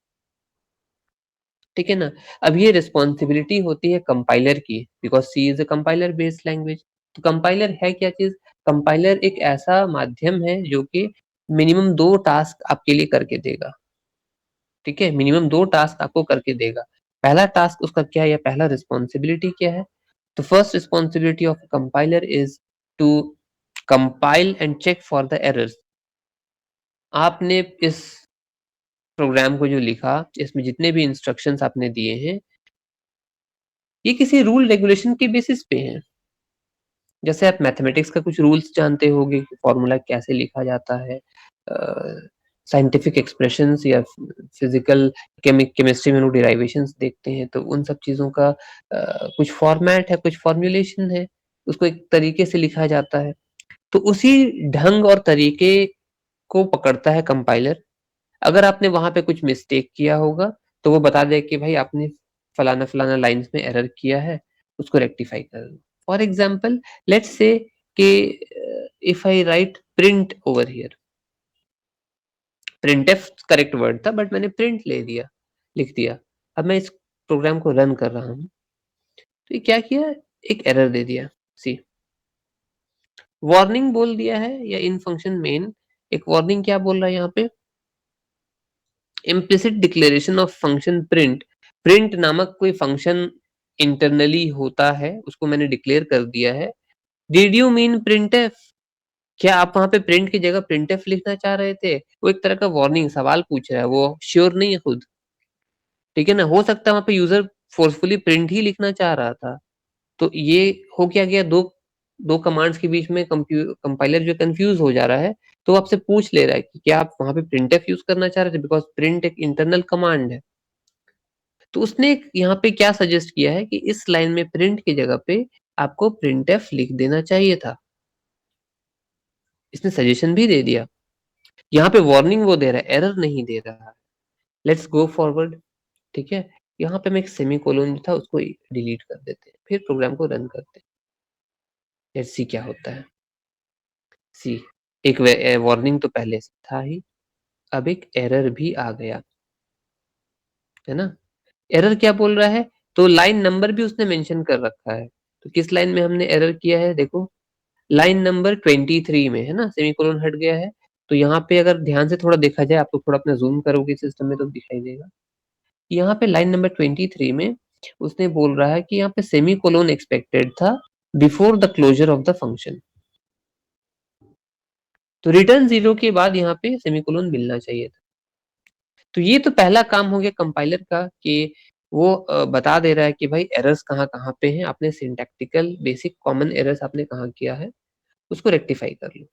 ठीक है ना। अब ये रिस्पॉन्सिबिलिटी होती है कंपाइलर की, because C is a compiler based language. तो कंपाइलर है क्या चीज? कंपाइलर एक ऐसा माध्यम है जो कि मिनिमम 2 टास्क आपके लिए करके देगा, ठीक है। मिनिमम 2 टास्क आपको करके देगा। पहला टास्क उसका क्या है या पहला रिस्पॉन्सिबिलिटी क्या है? तो first responsibility of compiler is to compile and check for the errors. आपने इस प्रोग्राम को जो लिखा, इसमें जितने भी इंस्ट्रक्शंस आपने दिए हैं, ये किसी रूल रेगुलेशन के बेसिस पे हैं। जैसे आप मैथमेटिक्स का कुछ रूल्स जानते होंगे कि फॉर्मूला कैसे लिखा जाता है, साइंटिफिक एक्सप्रेशंस या फिजिकल केमिस्ट्री में लोग डिराइवेशंस देखते हैं, तो उन सब चीज़ों का कुछ फॉर्मेट है, कुछ फॉर्मुलेशन है, उसको एक तरीके से लिखा जाता है। तो उसी ढंग और तरीके को पकड़ता है कंपाइलर। अगर आपने वहां पे कुछ मिस्टेक किया होगा तो वो बता दे कि भाई आपने फलाना फलाना लाइंस में एरर किया है, उसको रेक्टिफाई कर लो। फॉर एग्जाम्पल, लेट्स से कि if I right print over here, printf correct word था बट मैंने प्रिंट लिख दिया। अब मैं इस प्रोग्राम को रन कर रहा हूँ तो ये क्या किया, एक एरर दे दिया। सी वार्निंग बोल दिया है, या इन फंक्शन मेन एक वार्निंग क्या बोल रहा है यहाँ पे, implicit declaration of function print. Print नामक कोई फंक्शन इंटरनली होता है, उसको मैंने डिक्लेयर कर दिया है। Did you mean printf? क्या आप वहां पे प्रिंट की जगह प्रिंटफ लिखना चाह रहे थे? वो एक तरह का वार्निंग सवाल पूछ रहा है, वो श्योर नहीं है खुद, ठीक है ना। हो सकता है वहां पे यूजर फोर्सफुली प्रिंट ही लिखना चाह रहा था। तो ये हो क्या गया, दो दो कमांड्स के बीच में कंपाइलर जो कंफ्यूज हो जा रहा है, तो वो आपसे पूछ ले रहा है कि क्या आप वहां पे प्रिंटफ यूज करना चाह रहे थे, बिकॉज प्रिंट एक इंटरनल कमांड है। तो उसने यहाँ पे क्या सजेस्ट किया है कि इस लाइन में प्रिंट की जगह पे आपको प्रिंटफ लिख देना चाहिए था। इसने सजेशन भी दे दिया। यहाँ पे वार्निंग वो दे रहा है, एरर नहीं दे रहा है। लेट्स गो फॉरवर्ड, ठीक है। यहाँ पे मैं एक सेमीकोलन था उसको डिलीट कर देते हैं, फिर प्रोग्राम को रन करते हैं। लेट्स सी क्या होता है। सी एक वार्निंग तो पहले से था ही, अब एक एरर भी आ गया, है ना। एरर क्या बोल रहा है, तो लाइन नंबर भी उसने मेंशन कर रखा है। तो किस लाइन में हमने एरर किया है, देखो लाइन नंबर 23 में, है ना, सेमीकोलन हट गया है। तो यहाँ पे अगर ध्यान से थोड़ा देखा जाए, आप लोग थोड़ा अपना जूम करोगे सिस्टम में तो दिखाई देगा। यहाँ पे लाइन नंबर 23 में उसने बोल रहा है कि यहाँ पे सेमीकोलन एक्सपेक्टेड था before the closure of the function. तो रिटर्न 0 के बाद यहाँ पे सेमीकोलन मिलना चाहिए था। तो ये तो पहला काम हो गया कंपाइलर का कि वो बता दे रहा है कि भाई एरर्स कहाँ कहाँ पे हैं, आपने सिंटैक्टिकल बेसिक कॉमन एरर्स आपने कहाँ किया है, उसको रेक्टिफाई कर लो।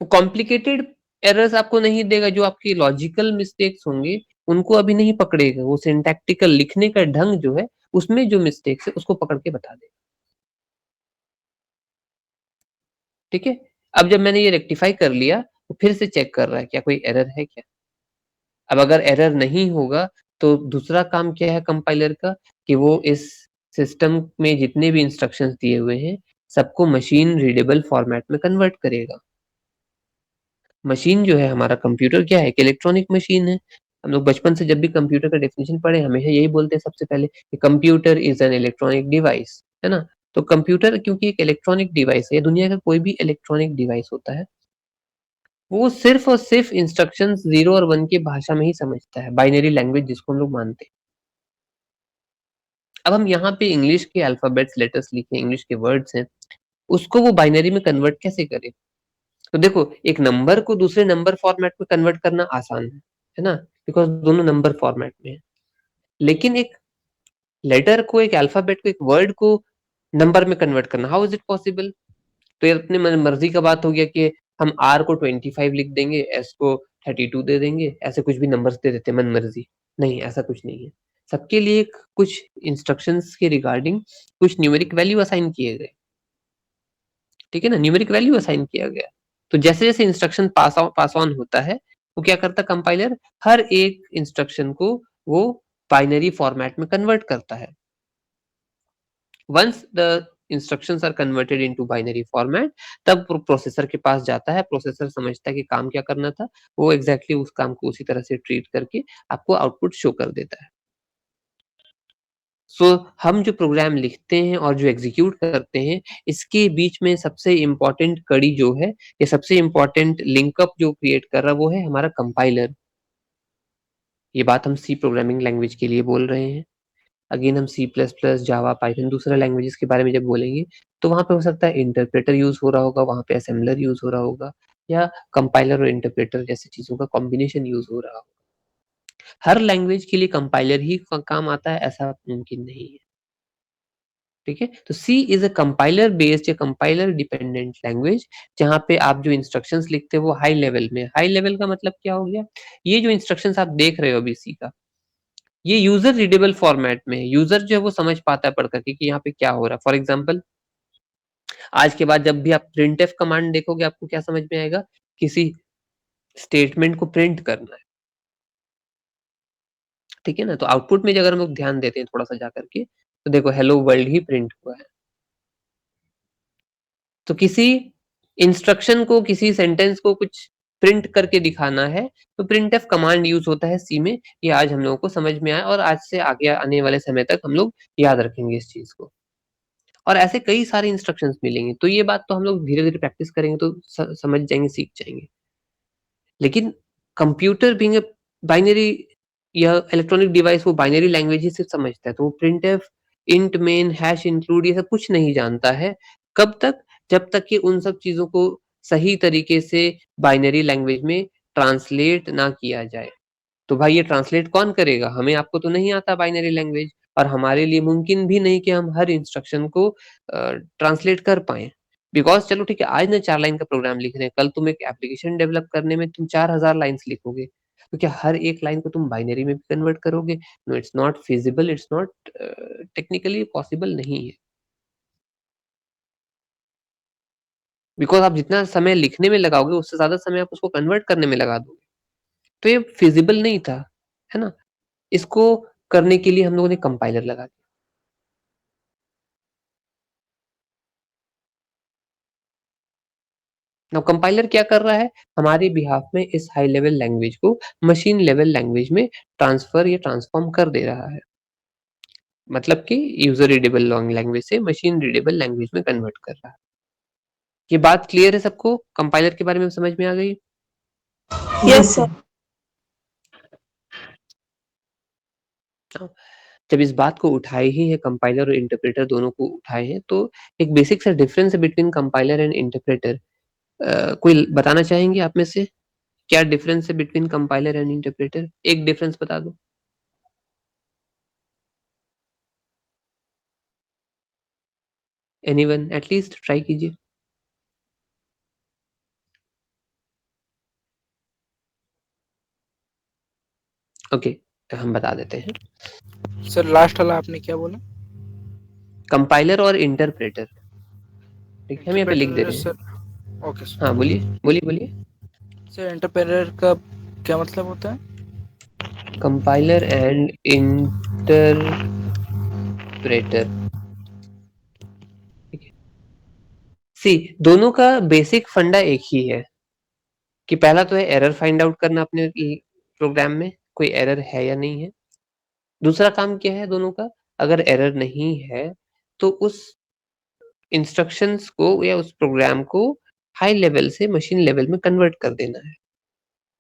वो कॉम्प्लिकेटेड एरर्स आपको नहीं देगा, जो आपकी लॉजिकल मिस्टेक्स होंगे उनको अभी नहीं पकड़ेगा। वो सिंटैक्टिकल लिखने का ढंग जो है उसमें जो मिस्टेक्स है उसको पकड़ के बता देगा, ठीक है। अब जब मैंने ये रेक्टिफाई कर लिया तो फिर से चेक कर रहा है क्या कोई एरर है क्या। अब अगर एरर नहीं होगा तो दूसरा काम क्या है कंपाइलर का, कि वो इस सिस्टम में जितने भी इंस्ट्रक्शंस दिए हुए हैं सबको मशीन रीडेबल फॉर्मेट में कन्वर्ट करेगा। मशीन जो है हमारा कंप्यूटर क्या है, एक इलेक्ट्रॉनिक मशीन है। हम लोग बचपन से जब भी कंप्यूटर का डेफिनेशन पढ़े हमेशा यही बोलते हैं सबसे पहले कि computer is an electronic device, है ना। तो कंप्यूटर क्योंकि एक इलेक्ट्रॉनिक डिवाइस है, दुनिया का कोई भी इलेक्ट्रॉनिक डिवाइस होता है वो सिर्फ और सिर्फ इंस्ट्रक्शंस 0 और 1 की भाषा में ही समझता है, बाइनरी लैंग्वेज जिसको हम लोग मानते हैं। अब हम यहाँ पे इंग्लिश के अल्फाबेट्स लेटर्स लिखे, इंग्लिश के वर्ड्स हैं, उसको वो बाइनरी में कन्वर्ट कैसे करें? तो देखो, एक नंबर को दूसरे नंबर फॉर्मेट में कन्वर्ट करना आसान है ना, बिकॉज दोनों नंबर फॉर्मेट में है। लेकिन एक लेटर को, एक अल्फाबेट को, एक वर्ड को नंबर में कन्वर्ट करना, हाउ इज इट पॉसिबल? तो ये अपनी मर्जी का बात हो गया कि हम आर को 25 लिख देंगे, एस को 32 दे देंगे, ऐसे कुछ भी नंबर्स दे देते मन मर्जी। नहीं, ऐसा कुछ नहीं है। सबके लिए कुछ इंस्ट्रक्शंस के रिगार्डिंग कुछ न्यूमेरिक वैल्यू असाइन किए गए, ठीक है ना, न्यूमेरिक वैल्यू असाइन किया गया। तो जैसे जैसे इंस्ट्रक्शन पास ऑन होता है, वो क्या करता है कंपाइलर, हर एक इंस्ट्रक्शन को वो बाइनरी फॉर्मेट में कन्वर्ट करता है। Once the instructions are converted into binary format, तब प्रोसेसर के पास जाता है, प्रोसेसर समझता है कि काम क्या करना था, वो एग्जैक्टली उस काम को उसी तरह से ट्रीट करके आपको आउटपुट शो कर देता है। सो हम जो प्रोग्राम लिखते हैं और जो एग्जीक्यूट करते हैं, इसके बीच में सबसे इम्पोर्टेंट कड़ी जो है, या सबसे इम्पोर्टेंट लिंकअप जो क्रिएट कर रहा है, वो है हमारा कंपाइलर। ये बात हम सी प्रोग्रामिंग लैंग्वेज के लिए बोल रहे हैं। अगेन हम सी प्लस प्लस, जावा, पाइथन, दूसरे लैंग्वेजेस के बारे में जब बोलेंगे, तो वहां पे हो सकता है इंटरप्रेटर यूज हो रहा होगा, वहां पे असेंबलर यूज हो रहा होगा, या कंपाइलर और इंटरप्रेटर जैसी चीजों का कॉम्बिनेशन यूज हो रहा होगा। हर लैंग्वेज के लिए कंपाइलर ही काम आता है, ऐसा मुमकिन नहीं है, ठीक है। तो सी इज अ कंपाइलर बेस्ड या कंपाइलर डिपेंडेंट लैंग्वेज, जहां पे आप जो इंस्ट्रक्शंस लिखते हो वो हाई लेवल में। हाई लेवल का मतलब क्या हो गया? ये जो इंस्ट्रक्शंस आप देख रहे हो अभी सी का, ये यूजर रीडेबल फॉर्मेट में है। यूजर जो है वो समझ पाता है पढ़ करके कि यहाँ पे क्या हो रहा है। फॉर एग्जाम्पल, आज के बाद जब भी आप प्रिंट एफ कमांड देखोगे, आपको क्या समझ में आएगा? किसी स्टेटमेंट को प्रिंट करना है, ठीक है ना। तो आउटपुट में अगर हम लोग ध्यान देते हैं थोड़ा सा जाकर के, तो देखो हेलो वर्ल्ड ही प्रिंट हुआ है। तो किसी इंस्ट्रक्शन को, किसी सेंटेंस को कुछ प्रिंट करके दिखाना है, तो प्रिंट एफ कमांड यूज होता है सी में। ये आज हम लोगों को समझ में आया, और आज से आगे आने वाले समय तक हम लोग याद रखेंगे इस चीज को। और ऐसे कई सारे इंस्ट्रक्शंस मिलेंगे, तो ये बात तो हम लोग धीरे धीरे प्रैक्टिस करेंगे तो समझ जाएंगे, सीख जाएंगे। लेकिन कंप्यूटर बीइंग अ बाइनरी या इलेक्ट्रॉनिक डिवाइस, वो बाइनरी लैंग्वेज ही सिर्फ समझता है, तो वो print F, int, main, hash, include, ये सब कुछ नहीं जानता है। कब तक? जब तक कि उन सब चीजों को सही तरीके से बाइनरी लैंग्वेज में ट्रांसलेट ना किया जाए। तो भाई ये ट्रांसलेट कौन करेगा? हमें आपको तो नहीं आता बाइनरी लैंग्वेज, और हमारे लिए मुमकिन भी नहीं कि हम हर इंस्ट्रक्शन को ट्रांसलेट कर पाए। बिकॉज चलो ठीक है, आज ना 4 लाइन का प्रोग्राम लिख रहे हैं, कल तुम एक एप्लीकेशन डेवलप करने में तुम 4000 लाइन्स लिखोगे, तो क्या हर एक लाइन को तुम बाइनरी में भी कन्वर्ट करोगे? No, it's not feasible, it's not technically possible नहीं है। बिकॉज आप जितना समय लिखने में लगाओगे, उससे ज्यादा समय आप उसको कन्वर्ट करने में लगा दोगे, तो ये फिजिबल नहीं था, है ना। इसको करने के लिए हम लोगों ने कंपाइलर लगा दिया। नाउ कंपाइलर क्या कर रहा है? हमारे बिहाफ में इस हाई लेवल लैंग्वेज को मशीन लेवल लैंग्वेज में ट्रांसफर या ट्रांसफॉर्म कर दे रहा है। मतलब कि यूजर रीडेबल लैंग्वेज से मशीन रीडेबल लैंग्वेज में कन्वर्ट कर रहा है। ये बात क्लियर है सबको? कंपाइलर के बारे में समझ में आ गई? Yes, sir. जब इस बात को उठाए ही है, कंपाइलर और इंटरप्रेटर दोनों को उठाए हैं, तो एक बेसिक सा डिफरेंस है बिटवीन कंपाइलर एंड इंटरप्रेटर। कोई बताना चाहेंगे आप में से? क्या डिफरेंस है बिटवीन कंपाइलर एंड इंटरप्रेटर? एक डिफरेंस बता दो। एनीवन? एटलीस्ट ट्राई कीजिए। ओके, हम बता देते हैं। सर लास्ट वाला आपने क्या बोला? कंपाइलर और इंटरप्रेटर, ठीक है, हम यहाँ पे लिख दे इंटरप्रेटर रहे हैं। सर। Okay sir. हाँ बोलिए बोलिए बोलिए। सर इंटरप्रेटर का क्या मतलब होता है? कंपाइलर एंड इंटरप्रेटर, ठीक है। सी, दोनों का बेसिक फंडा एक ही है, कि पहला तो है एरर फाइंड आउट करना अपने प्रोग्राम में, कोई एरर है या नहीं है। दूसरा काम क्या है दोनों का? अगर एरर नहीं है, तो उस इंस्ट्रक्शंस को या उस प्रोग्राम को हाई लेवल से मशीन लेवल में कन्वर्ट कर देना है,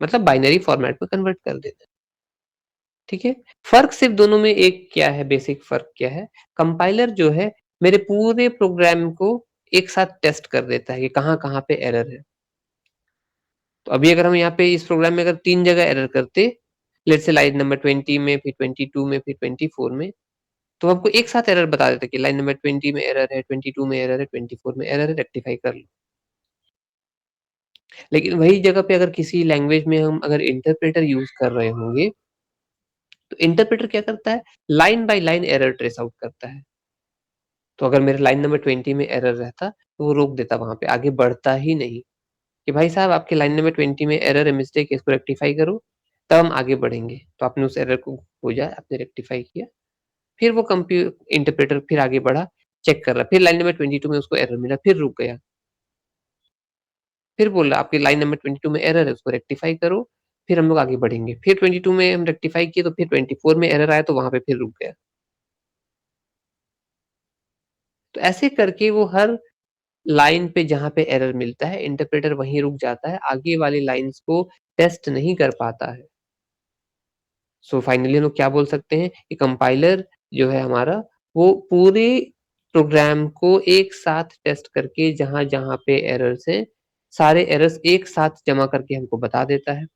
मतलब बाइनरी फॉर्मेट में कन्वर्ट कर देना है, ठीक है। फर्क सिर्फ दोनों में एक क्या है, बेसिक फर्क क्या है, कंपाइलर जो है मेरे पूरे प्रोग्राम को एक साथ टेस्ट कर देता है कि कहाँ कहाँ पे एरर है। तो अभी अगर हम यहाँ पे इस प्रोग्राम में अगर 3 जगह एरर करते, लेट्स से लाइन नंबर 20 में, फिर 22 में, फिर 24 में, तो हमको एक साथ एरर बता देते कि लाइन नंबर 20 में एरर है, 22 में एरर है, 24 में एरर है, रेक्टिफाई कर लो। लेकिन वही जगह पे अगर किसी लैंग्वेज में हम अगर इंटरप्रेटर यूज कर रहे होंगे, तो इंटरप्रेटर क्या करता है, line by line error trace out करता है। तो अगर मेरे लाइन नंबर 20 में एरर रहता, तो वो रोक देता वहां पे, आगे बढ़ता ही नहीं कि भाई साहब आपके लाइन नंबर 20 में एरर है, मिस्टेक है, इसको रेक्टिफाई करो, तब हम आगे बढ़ेंगे। तो आपने उस एरर को खोजा, आपने रेक्टिफाई किया, फिर वो इंटरप्रेटर फिर आगे बढ़ा, चेक कर रहा, फिर लाइन नंबर 22 में उसको एरर मिला, फिर रुक गया, फिर बोल रहा आपकी लाइन नंबर 22 में एरर है, उसको रेक्टिफाई करो, फिर हम लोग आगे बढ़ेंगे। फिर 22 में हम रेक्टिफाई किए, तो फिर 24 में एरर आया, तो वहां पे फिर रुक गया। तो ऐसे करके वो हर लाइन पे जहां पे एरर मिलता है, इंटरप्रेटर वहीं रुक जाता है, आगे वाली लाइंस को टेस्ट नहीं कर पाता है। सो फाइनली हम लोग क्या बोल सकते हैं कि कंपाइलर जो है हमारा, वो पूरे प्रोग्राम को एक साथ टेस्ट करके जहां जहां पे एरर्स हैं, सारे एरर्स एक साथ जमा करके हमको बता देता है।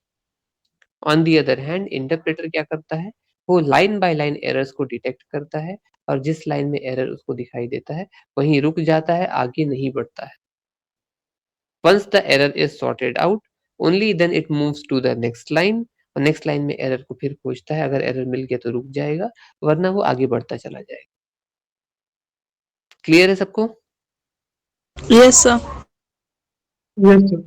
On the other hand interpreter क्या करता है, वो लाइन बाय लाइन एरर्स को डिटेक्ट करता है, और जिस लाइन में एरर उसको दिखाई देता है वहीं रुक जाता है, आगे नहीं बढ़ता है। Once the error is sorted out, only then it moves to the next line, और नेक्स्ट लाइन में एरर को फिर खोजता है, अगर एरर मिल गया तो रुक जाएगा, वरना वो आगे बढ़ता चला जाएगा। क्लियर है सबको? Yes, sir. Yes sir.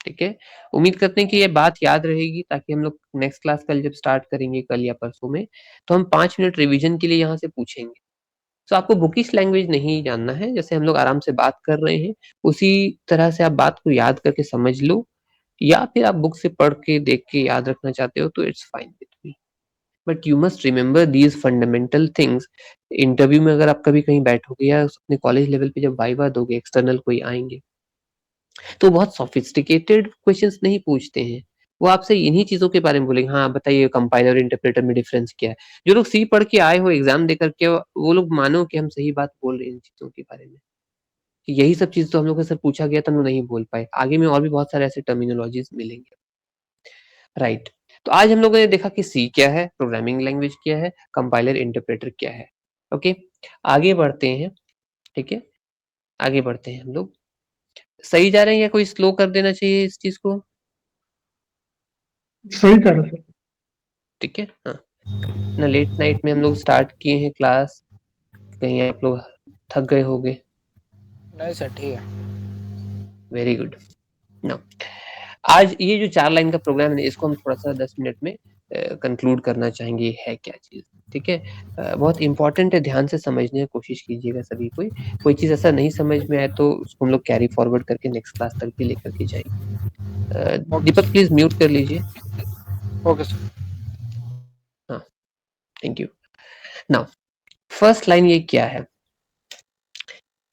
ठीक है, उम्मीद करते हैं कि ये बात याद रहेगी, ताकि हम लोग नेक्स्ट क्लास कल जब स्टार्ट करेंगे, कल या परसों में, तो हम 5 मिनट रिवीजन के लिए यहाँ से पूछेंगे। तो आपको बुकिश लैंग्वेज नहीं जानना है, जैसे हम लोग आराम से बात कर रहे हैं उसी तरह से आप बात को याद करके समझ लो, या फिर आप बुक से पढ़ के देख के याद रखना चाहते हो तो it's fine with me, but you must remember these fundamental things. Interview में अगर आप कभी कहीं बैठोगे, या अपने कॉलेज लेवल पे जब वाइवा दोगे, एक्सटर्नल कोई आएंगे, तो बहुत सोफिस्टिकेटेड क्वेश्चंस नहीं पूछते हैं, वो आपसे इन्हीं चीजों के बारे में बोलेंगे, हाँ बताइए कंपाइलर और इंटरप्रेटर में डिफरेंस क्या है। जो लोग सी पढ़ के आए हो एग्जाम दे करके, वो लोग मानो कि हम सही बात बोल रहे हैं इन चीजों के बारे में, कि यही सब चीज तो हम लोग से पूछा गया था, हम लोग नहीं बोल पाए, आगे में और भी बहुत सारे ऐसे टर्मिनोलॉजीज मिलेंगे। राइट, तो आज हम लोगों ने देखा कि सी क्या है, प्रोग्रामिंग लैंग्वेज क्या है, कंपाइलर इंटरप्रेटर क्या है। ओके, आगे बढ़ते हैं। ठीक है, आगे बढ़ते हैं हम लोग। सही जा रहे हैं या कोई स्लो कर देना चाहिए इस चीज को? सही कह रहे सर। ठीक है, हाँ ना, लेट नाइट में हम लोग स्टार्ट किए हैं क्लास, कहीं आप लोग थक गए होंगे। नहीं सर ठीक है। Very good. ना, आज ये जो 4 लाइन का प्रोग्राम है, इसको हम थोड़ा सा 10 मिनट में कंक्लूड करना चाहेंगे, है क्या चीज। ठीक है, बहुत इंपॉर्टेंट है, ध्यान से समझने की कोशिश कीजिएगा सभी कोई चीज ऐसा नहीं समझ में आए तो उसको हम लोग कैरी फॉरवर्ड करके नेक्स्ट क्लास तक भी लेकर के जाएंगे। दीपक प्लीज म्यूट कर लीजिए। Okay sir. हाँ, thank you. Now first line ये क्या है,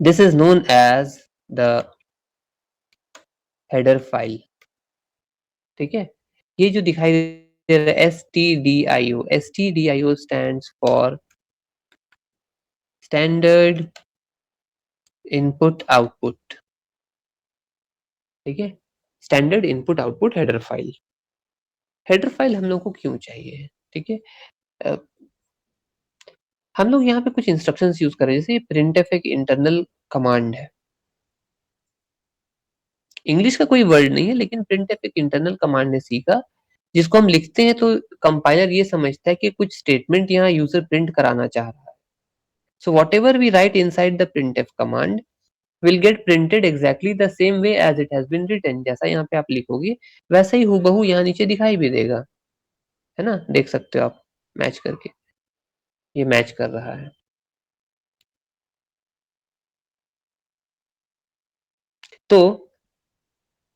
this is known as the header file. ठीक है, ये जो दिखाई दे रहा है stdio, stdio stands for standard input output. ठीक है, standard input output header file. Header file हम लोग को क्यों चाहिए? ठीक है, हम लोग यहाँ पे कुछ इंस्ट्रक्शंस यूज कर रहे हैं, जैसे printf एक इंटरनल कमांड है, इंग्लिश का कोई वर्ड नहीं है, लेकिन printf एक इंटरनल कमांड है सी का, जिसको हम लिखते हैं तो कंपाइलर ये समझता है कि कुछ स्टेटमेंट यहाँ यूजर प्रिंट कराना चाह रहा है। So whatever we write inside the printf command will get printed exactly the same way as it has been written। जैसा यहाँ पे आप लिखोगे वैसा ही हूबहू यहाँ नीचे दिखाई भी देगा, है ना, देख सकते हो आप मैच करके, ये मैच कर रहा है। तो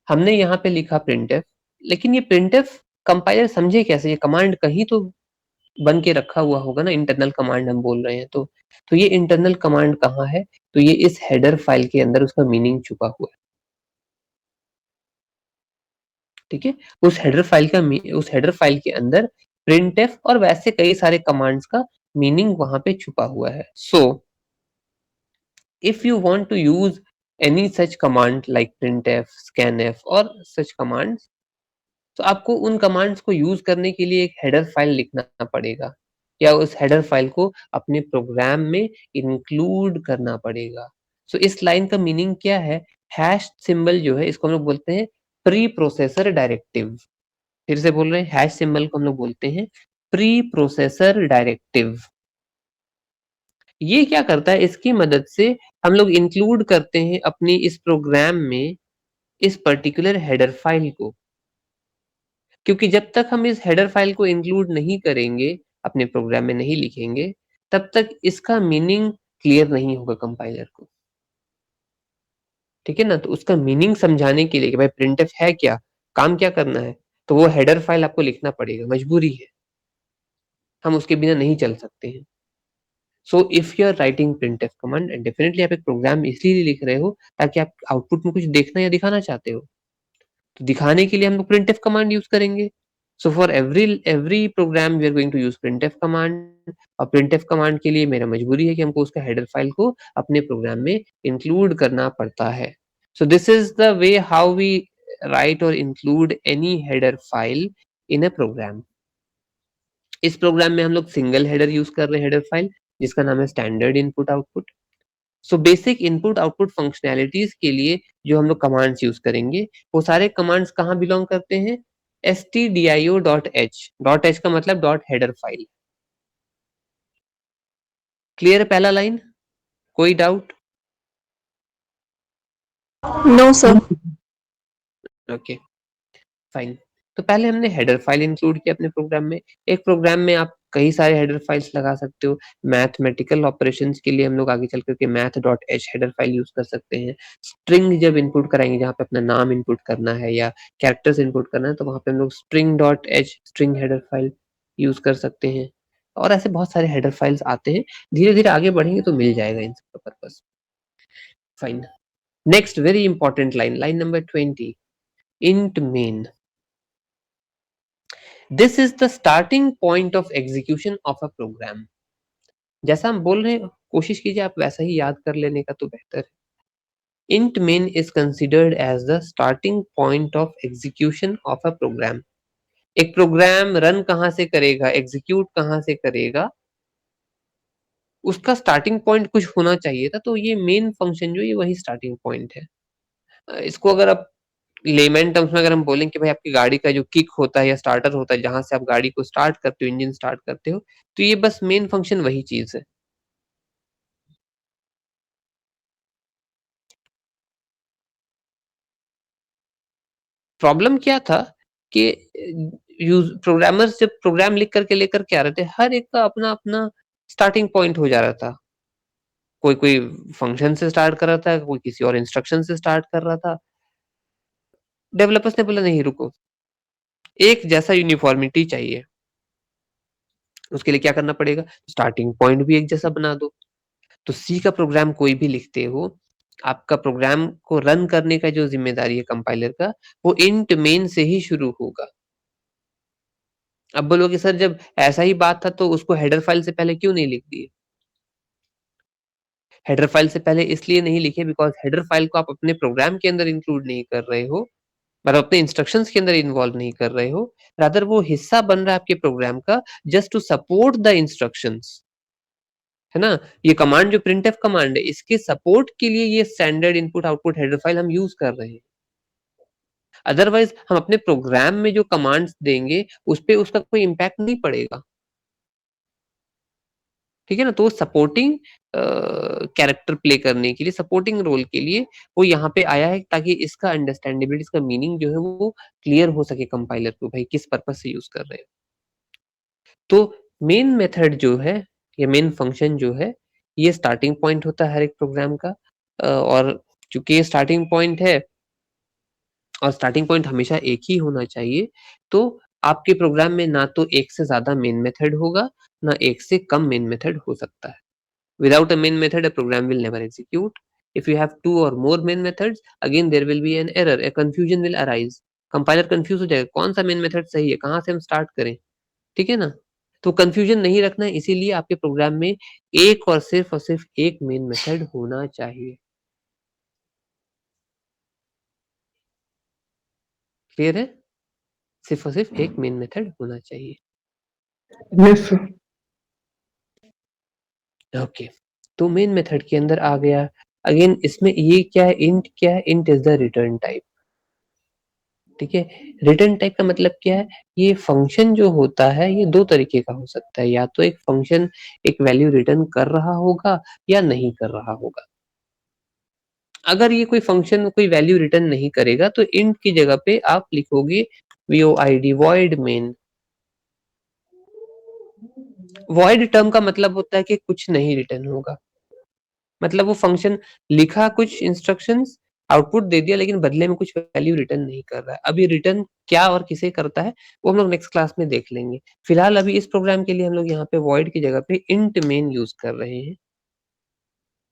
हमने यहाँ पे लिखा printf, लेकिन ये printf कंपाइलर समझे कैसे, ये कमांड कहीं तो बन के रखा हुआ होगा ना, इंटरनल कमांड हम बोल रहे हैं तो ये इंटरनल कमांड कहाँ है, तो ये इस हेडर फाइल के अंदर उसका मीनिंग छुपा हुआ है। ठीक है, उस हेडर फाइल के अंदर printf और वैसे कई सारे कमांड्स का मीनिंग वहां पे छुपा हुआ है. सो if you want to use any such command like printf, scanf और such commands, तो आपको उन कमांड्स को यूज करने के लिए एक हेडर फाइल लिखना पड़ेगा या उस हेडर फाइल को अपने प्रोग्राम में इंक्लूड करना पड़ेगा. सो इस लाइन का मीनिंग क्या है? हैश सिंबल जो है इसको हम लोग बोलते हैं प्री प्रोसेसर डायरेक्टिव. फिर से बोल रहे हैं, हैश सिंबल को हम लोग बोलते हैं प्री प्रोसेसर डायरेक्टिव. ये क्या करता है? इसकी मदद से हम लोग इंक्लूड करते हैं अपनी इस प्रोग्राम में इस पर्टिकुलर हेडर फाइल को, क्योंकि जब तक हम इस हेडर फाइल को इंक्लूड नहीं करेंगे, अपने प्रोग्राम में नहीं लिखेंगे, तब तक इसका मीनिंग क्लियर नहीं होगा कंपाइलर को. ठीक है ना? तो उसका मीनिंग समझाने के लिए कि भाई प्रिंटफ है क्या, काम क्या करना है, तो वो हेडर फाइल आपको लिखना पड़ेगा, मजबूरी है, हम उसके बिना नहीं चल सकते हैं. So if you are writing printf command, and definitely आप एक प्रोग्राम इसलिए लिख रहे हो ताकि आप आउटपुट में कुछ देखना या दिखाना चाहते हो, तो दिखाने के लिए हम लोग printf कमांड यूज करेंगे. So for every program we are going to use printf command, और printf कमांड के लिए मेरा मजबूरी है कि हमको उसका हेडर फाइल को अपने प्रोग्राम में इंक्लूड करना पड़ता है. So this is the way how we write और include any header file in a program. इस प्रोग्राम में हम लोग सिंगल हेडर यूज कर रहे हैं, हेडर फाइल जिसका नाम है standard input output. So basic input output functionalities के लिए जो हम लोग कमांड्स यूज करेंगे, वो सारे कमांड्स कहाँ बिलोंग करते हैं? stdio.h. .h का मतलब डॉट हेडर फाइल. क्लियर है पहला लाइन? कोई doubt? No, sir. Okay, fine. तो पहले हमने हेडर फाइल इंक्लूड किया अपने प्रोग्राम में. एक प्रोग्राम में आप कई सारे हेडर फाइल्स लगा सकते हो. मैथमेटिकल ऑपरेशंस के लिए हम लोग आगे चल करके math.h हेडर फाइल यूज कर सकते हैं. स्ट्रिंग जब इनपुट कराएंगे, जहाँ पे अपना नाम इनपुट करना है या कैरेक्टर्स इनपुट करना है, तो वहां पे हम लोग string.h string header file use कर सकते हैं. और ऐसे बहुत सारे हेडर फाइल्स आते हैं, धीरे धीरे आगे बढ़ेंगे तो मिल जाएगा इन सब का purpose. Fine. Next very important line, line number 20, int main. This is the starting point of execution of a program. जैसा हम बोल रहे हैं, कोशिश कीजिए आप वैसा ही याद कर लेने का तो बेहतर है. int main is considered as the starting point of execution of a program. एक प्रोग्राम रन कहाँ से करेगा, एग्जीक्यूट कहाँ से करेगा, उसका स्टार्टिंग पॉइंट कुछ होना चाहिए था. तो ये मेन फंक्शन जो ये वही स्टार्टिंग पॉइंट है. इसको अगर आप लेमैन टर्म्स में अगर हम बोलें कि भाई आपकी गाड़ी का जो किक होता है या स्टार्टर होता है, जहां से आप गाड़ी को स्टार्ट करते हो, इंजन स्टार्ट करते हो, तो ये बस मेन फंक्शन वही चीज है. प्रॉब्लम क्या था कि यूज प्रोग्रामर्स जब प्रोग्राम लिख करके लेकर के आ रहे थे, हर एक का अपना अपना स्टार्टिंग पॉइंट हो जा रहा था. कोई कोई फंक्शन से स्टार्ट कर रहा था, कोई किसी और इंस्ट्रक्शन से स्टार्ट कर रहा था. डेवलपर्स ने बोला नहीं रुको, एक जैसा यूनिफॉर्मिटी चाहिए. उसके लिए क्या करना पड़ेगा? स्टार्टिंग पॉइंट भी एक जैसा बना दो. तो सी का प्रोग्राम कोई भी लिखते हो, आपका प्रोग्राम को रन करने का जो जिम्मेदारी है कंपाइलर का, वो इंट मेन से ही शुरू होगा. अब बोलोगे सर जब ऐसा ही बात था तो उसको हेडर फाइल से पहले क्यों नहीं लिख दिए? हेडर फाइल से पहले इसलिए नहीं लिखे बिकॉज हेडर फाइल को आप अपने प्रोग्राम के अंदर इंक्लूड नहीं कर रहे हो, मतलब अपने इंस्ट्रक्शंस के अंदर इन्वॉल्व नहीं कर रहे हो. रादर वो हिस्सा बन रहा है आपके प्रोग्राम का just to support the instructions, है ना? ये कमांड जो printf कमांड है, इसके सपोर्ट के लिए ये standard input output header file हम यूज कर रहे हैं. अदरवाइज हम अपने प्रोग्राम में जो कमांड्स देंगे उस पे उसका कोई इम्पैक्ट नहीं पड़ेगा. ठीक है ना? तो सपोर्टिंग कैरेक्टर प्ले करने के लिए, सपोर्टिंग रोल के लिए वो यहाँ पे आया है ताकि इसका अंडरस्टैंडेबिलिटी, इसका मीनिंग जो है वो क्लियर हो सके कंपाइलर को, भाई किस पर्पस से यूज कर रहे हो. तो मेन मेथड जो है या मेन फंक्शन जो है, ये स्टार्टिंग पॉइंट होता है हर एक प्रोग्राम का. और चूंकि ये स्टार्टिंग पॉइंट है और स्टार्टिंग पॉइंट हमेशा एक ही होना चाहिए, तो आपके प्रोग्राम में ना तो एक से ज्यादा मेन मेथड होगा, ना एक से कम मेन मेथड हो सकता है. Without a main method, a program will never execute. If you have two or more main methods, again there will be an error, a confusion will arise. Compiler confuse हो जाएगा, कौन सा main method सही है, कहाँ से हम start करें. ठीक है ना। तो कंफ्यूजन नहीं रखना है, इसीलिए आपके प्रोग्राम में एक और सिर्फ एक मेन मेथड होना चाहिए। क्लियर है? सिर्फ और सिर्फ एक मेन मेथड होना चाहिए। Yes sir. ओके, तो मेन मेथड के अंदर आ गया। अगेन इसमें ये क्या है, इंट क्या है, int is the return type. ठीक है, रिटर्न टाइप का मतलब क्या है, ये फंक्शन जो होता है ये दो तरीके का हो सकता है, या तो एक फंक्शन एक वैल्यू रिटर्न कर रहा होगा या नहीं कर रहा होगा। अगर ये कोई फंक्शन कोई वैल्यू रिटर्न नहीं करेगा तो इंट की जगह पे आप लिखोगे void void main। void term का मतलब होता है कि कुछ नहीं रिटर्न होगा, मतलब वो फंक्शन लिखा कुछ इंस्ट्रक्शंस, आउटपुट दे दिया, लेकिन बदले में कुछ वैल्यू रिटर्न नहीं कर रहा है। अभी रिटर्न क्या और किसे करता है वो हम लोग नेक्स्ट क्लास में देख लेंगे। फिलहाल अभी इस प्रोग्राम के लिए हम लोग यहाँ पे void की जगह पे int main यूज कर रहे हैं।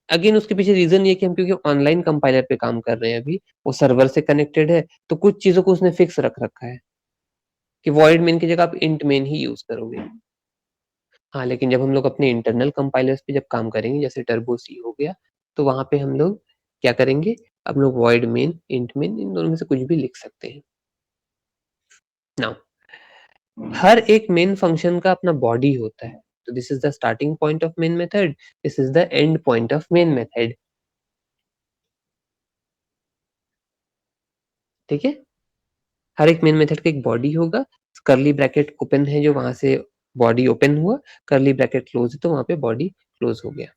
अगेन उसके पीछे रीजन ये कि हम क्योंकि ऑनलाइन कंपाइलर पे काम कर रहे हैं, अभी वो सर्वर से कनेक्टेड है, तो कुछ चीजों को उसने फिक्स रख रखा है कि void main की जगह आप int main ही यूज करोगे। हाँ, लेकिन जब हम लोग अपने इंटरनल कंपाइलर्स पे जब काम करेंगे, जैसे टर्बो सी हो गया, तो वहां पे हम लोग क्या करेंगे, हम लोग void main int main इन दोनों में से कुछ भी लिख सकते हैं। नाउ हर एक मेन फंक्शन का अपना बॉडी होता है, तो this is the starting point of main method, this is the end point of main method. ठीक है, हर एक मेन मेथड का एक बॉडी होगा, करली ब्रैकेट ओपन है जो वहां से बॉडी ओपन हुआ, करली ब्रैकेट क्लोज है तो वहां पे बॉडी क्लोज हो गया।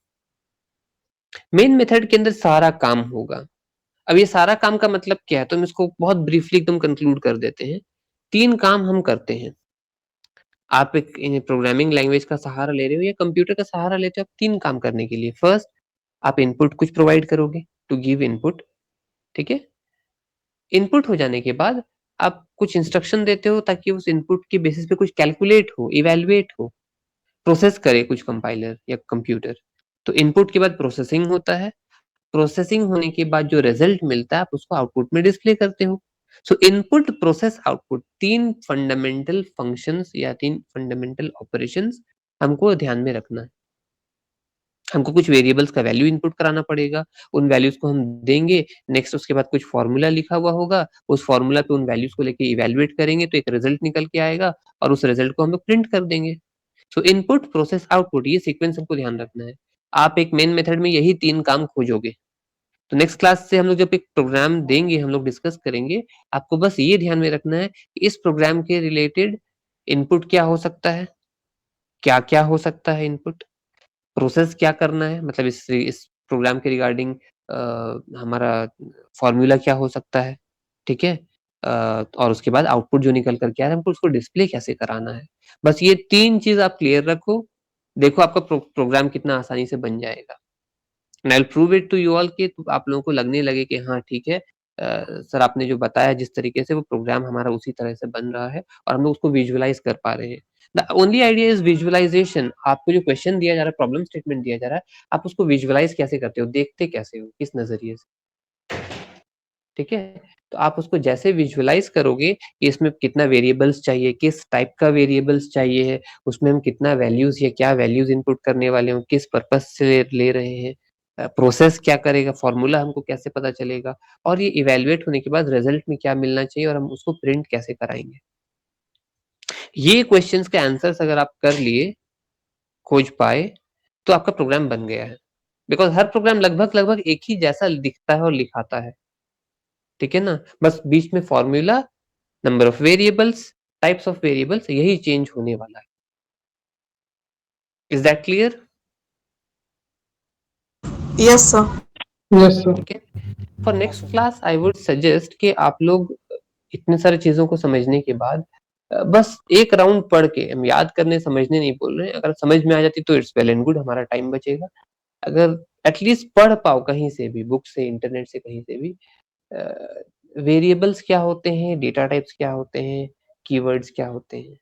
मेन मेथड के अंदर सारा काम होगा। अब ये सारा काम का मतलब क्या है, तो हम इसको बहुत ब्रीफली एकदम कंक्लूड कर देते हैं। तीन काम हम करते हैं। आप एक प्रोग्रामिंग लैंग्वेज का सहारा ले रहे हो या कंप्यूटर का सहारा लेते हो, आप तीन काम करने के लिए। फर्स्ट, आप इनपुट कुछ प्रोवाइड करोगे, टू गिव इनपुट। ठीक है, इनपुट हो जाने के बाद आप कुछ इंस्ट्रक्शन देते हो ताकि उस इनपुट के बेसिस पे कुछ कैलकुलेट हो, इवेलुएट हो, प्रोसेस करे कुछ कंपाइलर या कंप्यूटर। तो इनपुट के बाद प्रोसेसिंग होता है, प्रोसेसिंग होने के बाद जो रिजल्ट मिलता है आप उसको आउटपुट में डिस्प्ले करते हो। सो इनपुट प्रोसेस आउटपुट, तीन फंडामेंटल फंक्शंस या तीन फंडामेंटल ऑपरेशंस हमको ध्यान में रखना है। हमको कुछ वेरिएबल्स का वैल्यू इनपुट कराना पड़ेगा, उन वैल्यूज को हम देंगे। नेक्स्ट उसके बाद कुछ फॉर्मूला लिखा हुआ होगा, उस फॉर्मूला पे उन वैल्यूज को लेके इवेलुएट करेंगे तो एक रिजल्ट निकल के आएगा और उस रिजल्ट को हम लोग प्रिंट कर देंगे। सो इनपुट प्रोसेस आउटपुट, ये सीक्वेंस हमको ध्यान रखना है। आप एक मेन मेथड में यही तीन काम खोजोगे। तो नेक्स्ट क्लास से हम लोग जब एक प्रोग्राम देंगे, हम लोग डिस्कस करेंगे, आपको बस ये ध्यान में रखना है कि इस प्रोग्राम के रिलेटेड इनपुट क्या हो सकता है, क्या क्या हो सकता है इनपुट, प्रोसेस क्या करना है, मतलब इस प्रोग्राम के रिगार्डिंग हमारा फॉर्मूला क्या हो सकता है। ठीक है, और उसके बाद आउटपुट जो निकल कर के आ रहा है हमको उसको डिस्प्ले कैसे कराना है। बस ये तीन चीज आप क्लियर रखो, देखो आपका प्रोग्राम कितना आसानी से बन जाएगा। And I will prove it to you all कि आप लोगों को लगने लगे कि हाँ ठीक है, सर आपने जो बताया जिस तरीके से वो प्रोग्राम हमारा उसी तरह से बन रहा है और हम लोग उसको विजुअलाइज कर पा रहे हैं। The only idea is visualisation. आपको जो क्वेश्चन दिया जा रहा है, प्रॉब्लम स्टेटमेंट दिया जा रहा है, आप उसको विजुअलाइज कैसे करते हो, देखते कैसे हो, किस नजरिए से। ठीक है, तो आप उसको जैसे विजुअलाइज करोगे कि इसमें कितना वेरिएबल्स चाहिए, किस टाइप का वेरिएबल्स चाहिए है, उसमें हम कितना वैल्यूज या क्या वैल्यूज इनपुट करने वाले हो, किस पर्पज से ले रहे हैं, प्रोसेस क्या करेगा, फॉर्मूला हमको कैसे पता चलेगा, और ये इवेलुएट होने के बाद रिजल्ट में क्या मिलना चाहिए और हम उसको प्रिंट कैसे कराएंगे। ये क्वेश्चंस के आंसर्स अगर आप कर लिए, खोज पाए, तो आपका प्रोग्राम बन गया है। बिकॉज हर प्रोग्राम लगभग लगभग एक ही जैसा दिखता है और लिखाता है। ठीक है ना, बस बीच में formula, number of variables, types of variables, यही चेंज होने वाला है। Is that clear? Yes, sir. Yes sir. ठीक है, for next class I would suggest कि आप लोग इतने सारे चीजों को समझने के बाद बस एक राउंड पढ़ के, हम याद करने समझने नहीं बोल रहे हैं, अगर समझ में आ जाती तो इट्स वेल एंड गुड, हमारा टाइम बचेगा। अगर एटलीस्ट पढ़ पाओ कहीं से भी, बुक से, इंटरनेट से, कहीं से भी, वेरिएबल्स क्या होते हैं, डेटा टाइप्स क्या होते हैं, कीवर्ड्स क्या होते हैं,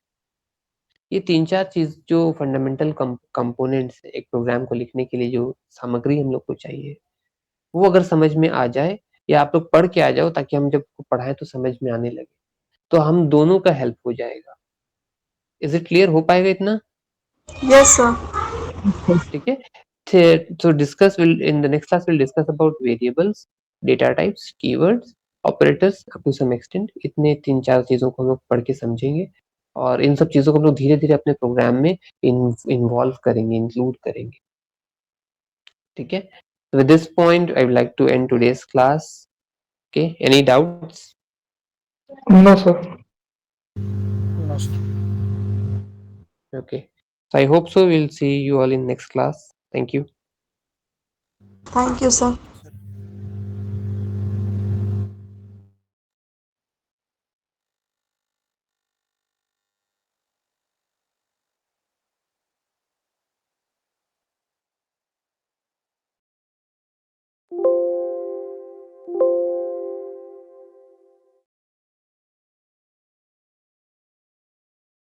ये तीन चार चीज जो फंडामेंटल कंपोनेंट्स एक प्रोग्राम को लिखने के लिए जो सामग्री हम लोग को चाहिए, वो अगर समझ में आ जाए या आप लोग पढ़ के आ जाओ, ताकि हम जब पढ़ाएं तो समझ में आने लगे, तो हम दोनों का हेल्प हो जाएगा। Is it clear? हो पाएगा इतना? Yes, sir. ठीक है. So discuss will in the next class we'll discuss about variables, data types, keywords, operators up to some extent. इतने 3-4 चीजों को हम लोग पढ़ के समझेंगे और इन सब चीजों को हम लोग धीरे धीरे अपने प्रोग्राम में इन्वॉल्व करेंगे, इंक्लूड करेंगे. ठीक है. So with this point I would like to end today's class. Okay, any doubts? No, sir. No, sir. Okay, so I hope so. We'll see you all in next class. Thank you. Thank you, sir.